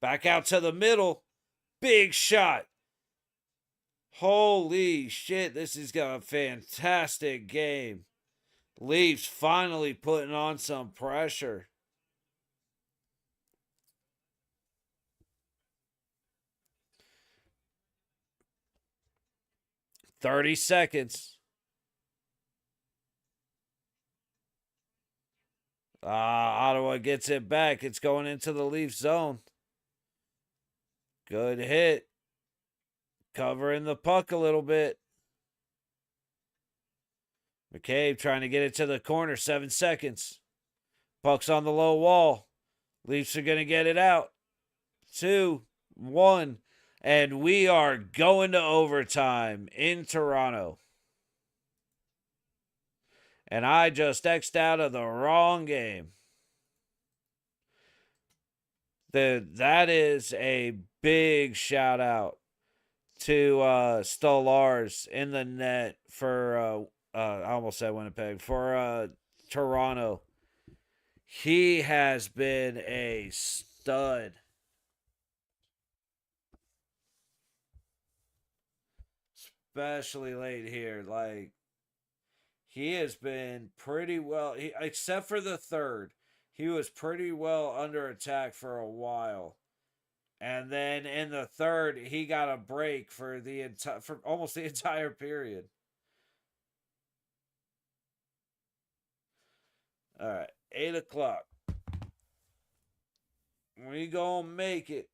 Back out to the middle. Big shot. Holy shit, this is a fantastic game. Leafs finally putting on some pressure. "30 seconds. Ottawa gets it back. It's going into the Leaf zone. Good hit. Covering the puck a little bit. McCabe trying to get it to the corner. 7 seconds. Puck's on the low wall. Leafs are going to get it out. 2, 1. And we are going to overtime in Toronto. And I just X'd out of the wrong game. That is a big shout out to Stolarz in the net for, I almost said Winnipeg, for Toronto. He has been a stud. Especially late here. Like, he has been pretty well, except for the third. He was pretty well under attack for a while. And then in the third, he got a break for almost the entire period. All right, 8 o'clock. We gonna make it.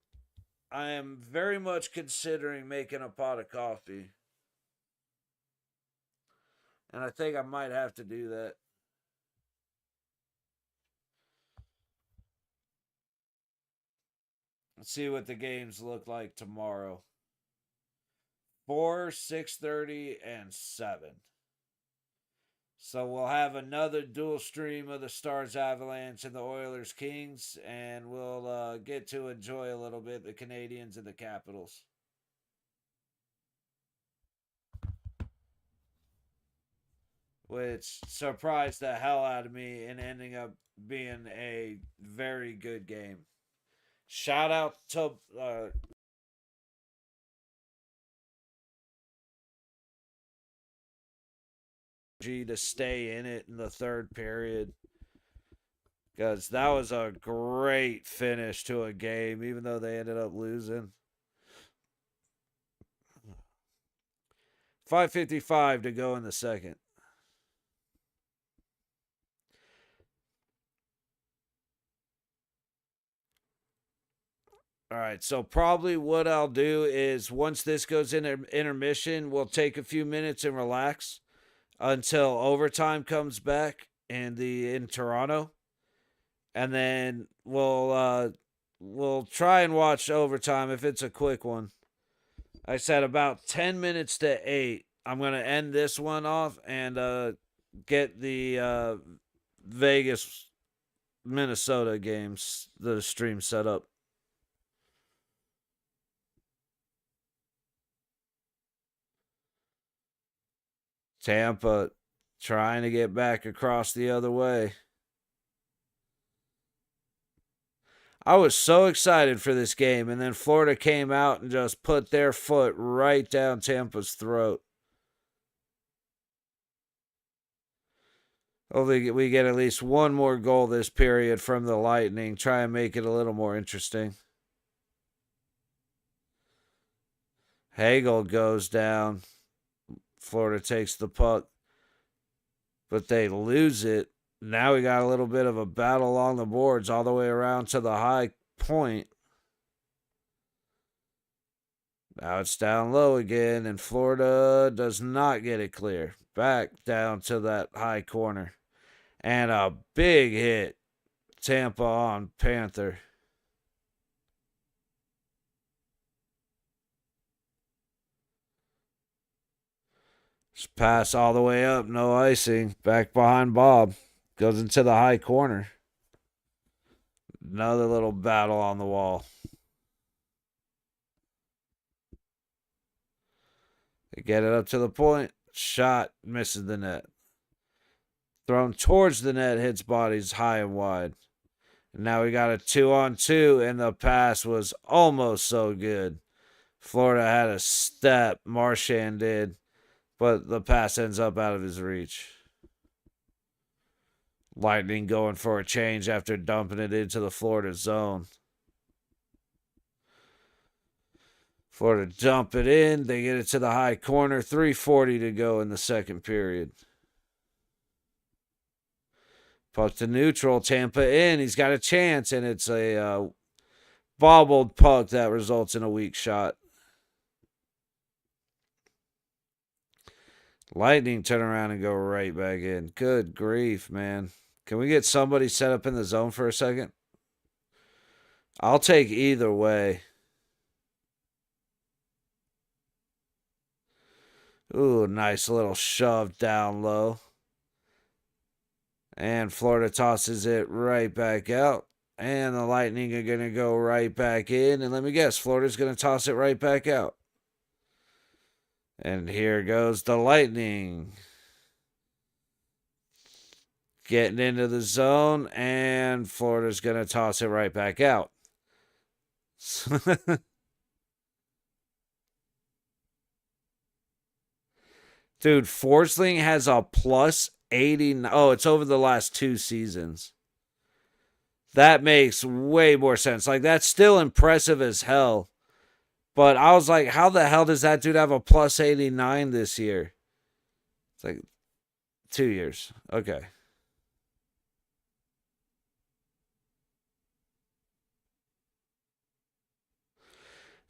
I am very much considering making a pot of coffee. And I think I might have to do that. Let's see what the games look like tomorrow. 4, 6:30, and 7. So we'll have another dual stream of the Stars Avalanche and the Oilers Kings, and we'll get to enjoy a little bit the Canadiens and the Capitals. Which surprised the hell out of me and ending up being a very good game. Shout out to to stay in it in the third period, because that was a great finish to a game, even though they ended up losing. 5:55 to go in the second. All right, so probably what I'll do is once this goes into intermission, we'll take a few minutes and relax until overtime comes back in Toronto, and then we'll try and watch overtime if it's a quick one. I said about 10 minutes to 8. I'm gonna end this one off and get the Vegas Minnesota games, the stream set up. Tampa trying to get back across the other way. I was so excited for this game, and then Florida came out and just put their foot right down Tampa's throat. Hopefully we get at least one more goal this period from the Lightning. Try and make it a little more interesting. Hagel goes down. Florida takes the puck, but they lose it. Now we got a little bit of a battle along the boards all the way around to the high point. Now it's down low again, and Florida does not get it clear. Back down to that high corner. And a big hit. Tampa on Panther. Just pass all the way up, no icing. Back behind Bob. Goes into the high corner. Another little battle on the wall. They get it up to the point. Shot misses the net. Thrown towards the net, hits bodies high and wide. Now we got a 2-on-2, and the pass was almost so good. Florida had a step, Marchand did, but the pass ends up out of his reach. Lightning going for a change after dumping it into the Florida zone. Florida dump it in. They get it to the high corner. 3:40 to go in the second period. Puck to neutral. Tampa in. He's got a chance, and it's a bobbled puck that results in a weak shot. Lightning turn around and go right back in. Good grief, man. Can we get somebody set up in the zone for a second? I'll take either way. Ooh, nice little shove down low. And Florida tosses it right back out. And the Lightning are going to go right back in. And let me guess, Florida's going to toss it right back out. And here goes the Lightning. Getting into the zone. And Florida's going to toss it right back out. Dude, Forsling has a plus 80. Oh, it's over the last 2 seasons. That makes way more sense. Like, that's still impressive as hell. But I was like, how the hell does that dude have a plus 89 this year? It's like 2 years. Okay.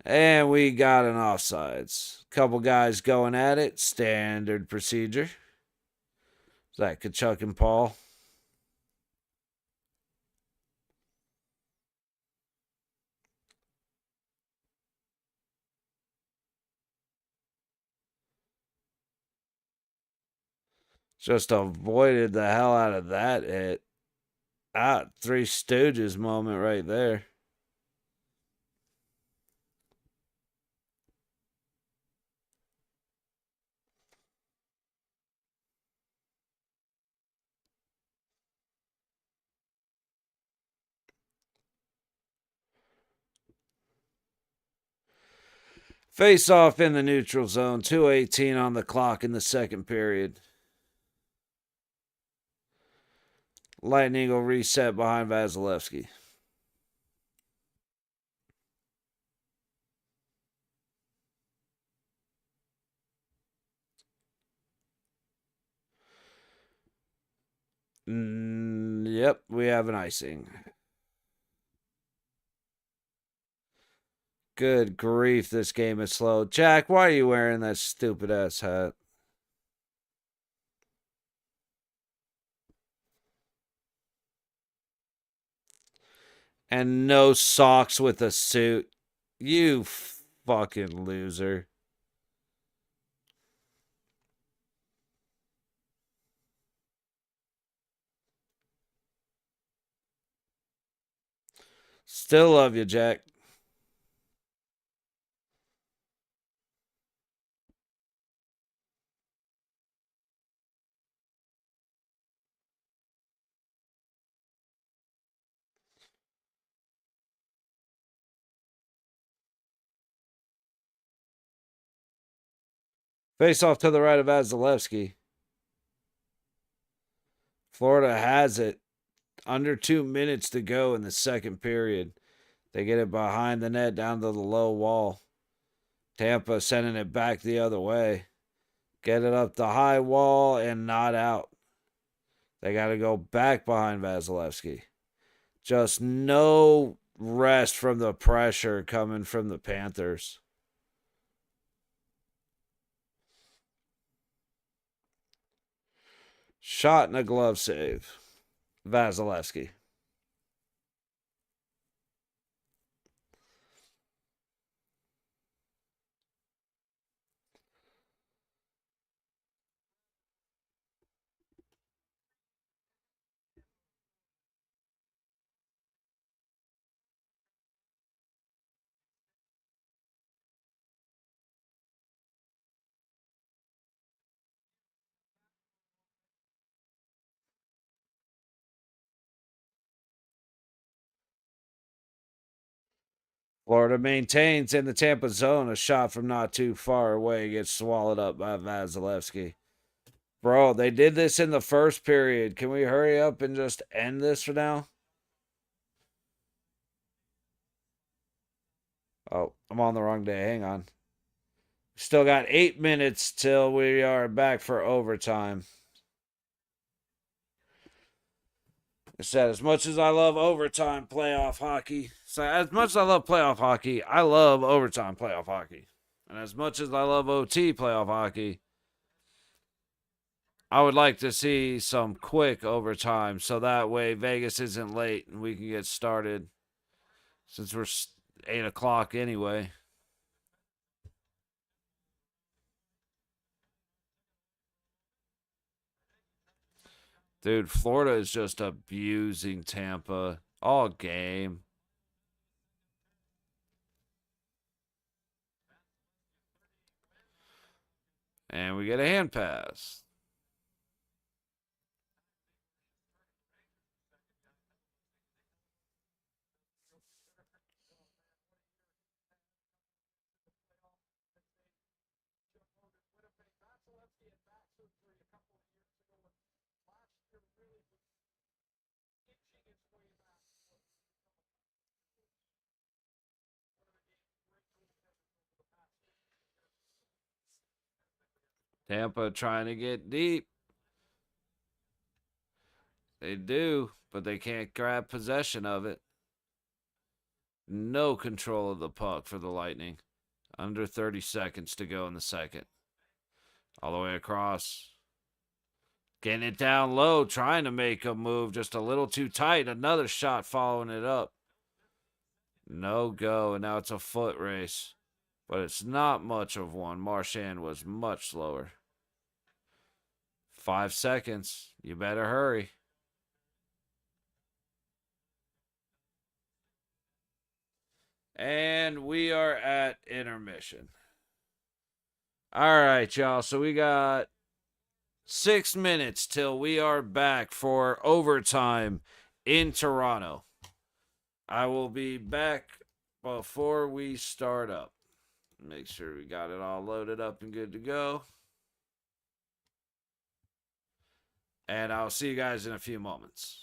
And we got an offsides. Couple guys going at it. Standard procedure. Is that Kachuk and Paul? Just avoided the hell out of that hit. Three Stooges moment right there. Face off in the neutral zone. 2:18 on the clock in the second period. Lightning will reset behind Vasilevsky. Yep, we have an icing. Good grief, this game is slow. Jack, why are you wearing that stupid ass hat? And no socks with a suit. You fucking loser. Still love you, Jack. Face off to the right of Vasilevsky. Florida has it. Under 2 minutes to go in the second period. They get it behind the net down to the low wall. Tampa sending it back the other way. Get it up the high wall and not out. They got to go back behind Vasilevsky. Just no rest from the pressure coming from the Panthers. Shot and a glove save. Vasilevsky. Florida maintains in the Tampa zone. A shot from not too far away gets swallowed up by Vasilevsky. Bro, they did this in the first period. Can we hurry up and just end this for now? Oh, I'm on the wrong day. Hang on. Still got 8 minutes till we are back for overtime. I said, as much as I love overtime playoff hockey, so as much as I love playoff hockey, I love overtime playoff hockey. And as much as I love OT playoff hockey, I would like to see some quick overtime so that way Vegas isn't late and we can get started since we're 8 o'clock anyway. Dude, Florida is just abusing Tampa all game. And we get a hand pass. Tampa trying to get deep. They do, but they can't grab possession of it. No control of the puck for the Lightning. Under 30 seconds to go in the second. All the way across. Getting it down low, trying to make a move just a little too tight. Another shot following it up. No go, and now it's a foot race. But it's not much of one. Marchand was much slower. 5 seconds. You better hurry. And we are at intermission. All right, y'all. So we got 6 minutes till we are back for overtime in Toronto. I will be back before we start up. Make sure we got it all loaded up and good to go. And I'll see you guys in a few moments.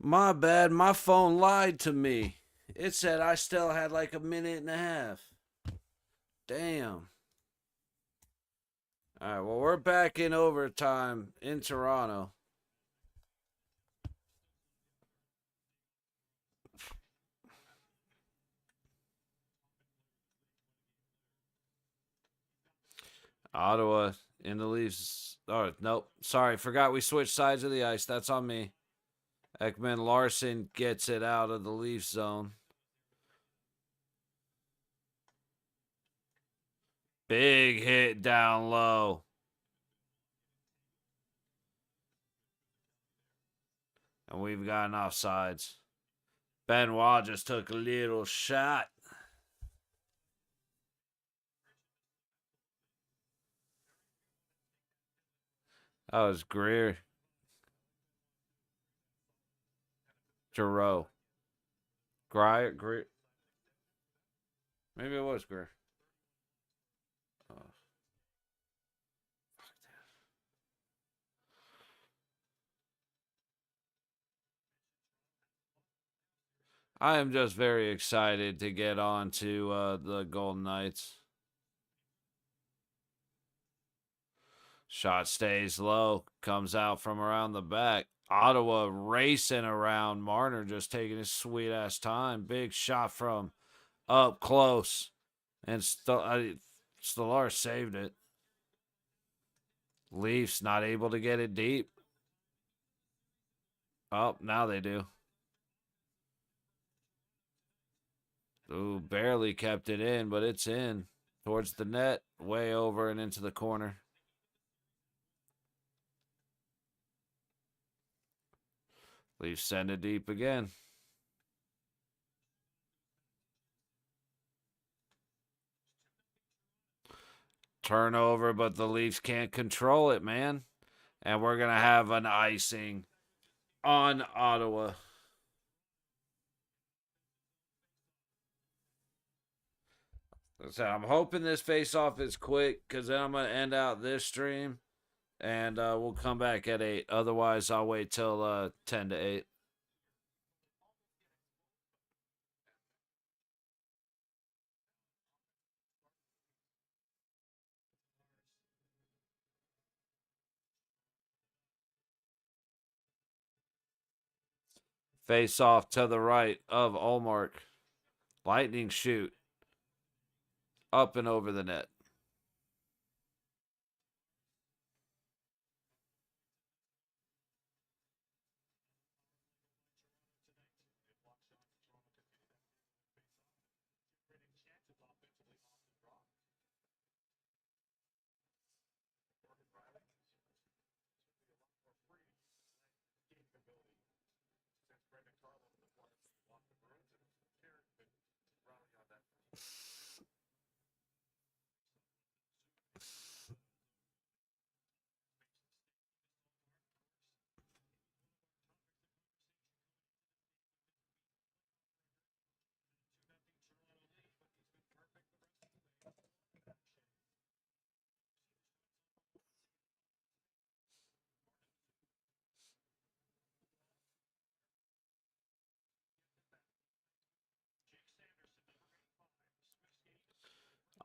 My bad. My phone lied to me. It said I still had like a minute and a half. Damn. All right, well, we're back in overtime in Toronto. Ottawa in the Leafs. Oh, nope. Sorry, forgot we switched sides of the ice. That's on me. Ekman Larson gets it out of the Leafs zone. Big hit down low. And we've gotten offsides. Benoit just took a little shot. That was Greer. Giroux. Greer. Maybe it was Greer. Oh. I am just very excited to get on to the Golden Knights. Shot stays low. Comes out from around the back. Ottawa racing around. Marner just taking his sweet ass time. Big shot from up close. And Stellar saved it. Leafs not able to get it deep. Oh, now they do. Ooh, barely kept it in, but it's in. Towards the net. Way over and into the corner. Leafs send it deep again. Turnover, but the Leafs can't control it, man. And we're going to have an icing on Ottawa. So I'm hoping this face-off is quick because then I'm going to end out this stream. And we'll come back at 8. Otherwise, I'll wait till 10 to 8. Face off to the right of Ullmark. Lightning shoot. Up and over the net.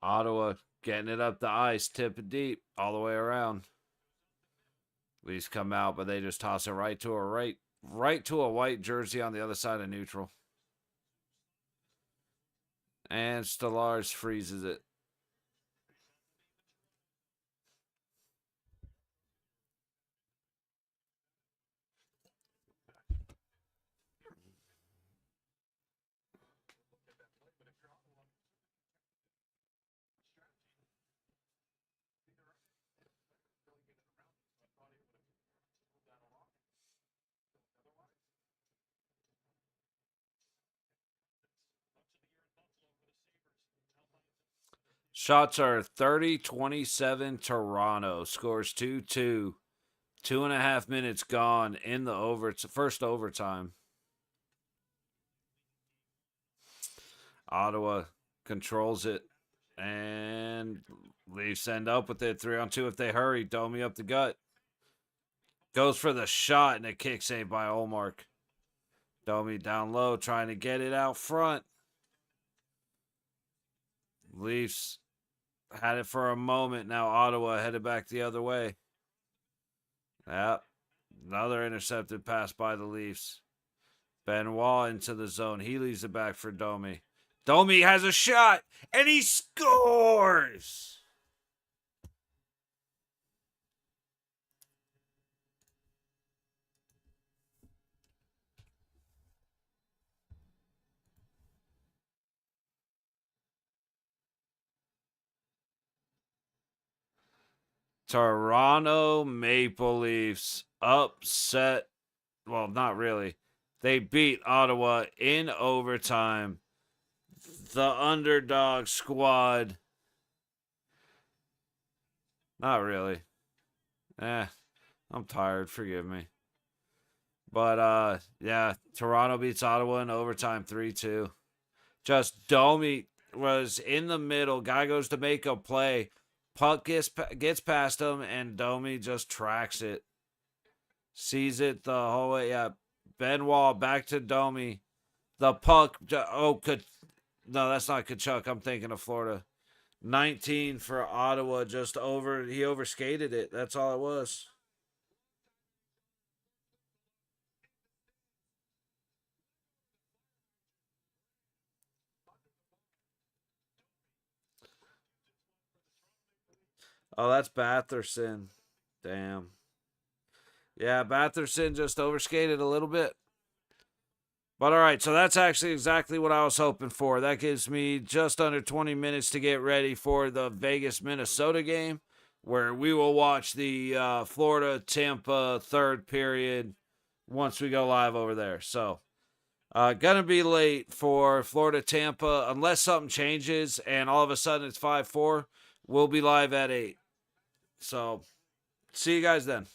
Ottawa getting it up the ice, tip it deep, all the way around. Leafs come out, but they just toss it right to a white jersey on the other side of neutral. And Stellars freezes it. Shots are 30-27 Toronto. Scores 2-2. 2.5 minutes gone in the first overtime. Ottawa controls it. And Leafs end up with it 3-on-2 if they hurry. Domi up the gut. Goes for the shot and a kick saved by Ullmark. Domi down low, trying to get it out front. Leafs had it for a moment. Now Ottawa headed back the other way. Yep. Another intercepted pass by the Leafs. Benoit into the zone. He leaves it back for Domi. Domi has a shot, and he scores! Toronto Maple Leafs upset. Well, not really. They beat Ottawa in overtime. The underdog squad. Not really. I'm tired. Forgive me. But, yeah, Toronto beats Ottawa in overtime 3-2. Just Domi was in the middle. Guy goes to make a play. Puck gets past him, and Domi just tracks it. Sees it the whole way. Yeah, Benoit back to Domi. The puck. No, that's not Kachuk. I'm thinking of Florida. 19 for Ottawa. He overskated it. That's all it was. Oh, that's Batherson. Damn. Yeah, Batherson just overskated a little bit. But all right, so that's actually exactly what I was hoping for. That gives me just under 20 minutes to get ready for the Vegas-Minnesota game, where we will watch the Florida-Tampa third period once we go live over there. So, gonna be late for Florida-Tampa unless something changes and all of a sudden it's 5-4. We'll be live at 8. So, see you guys then.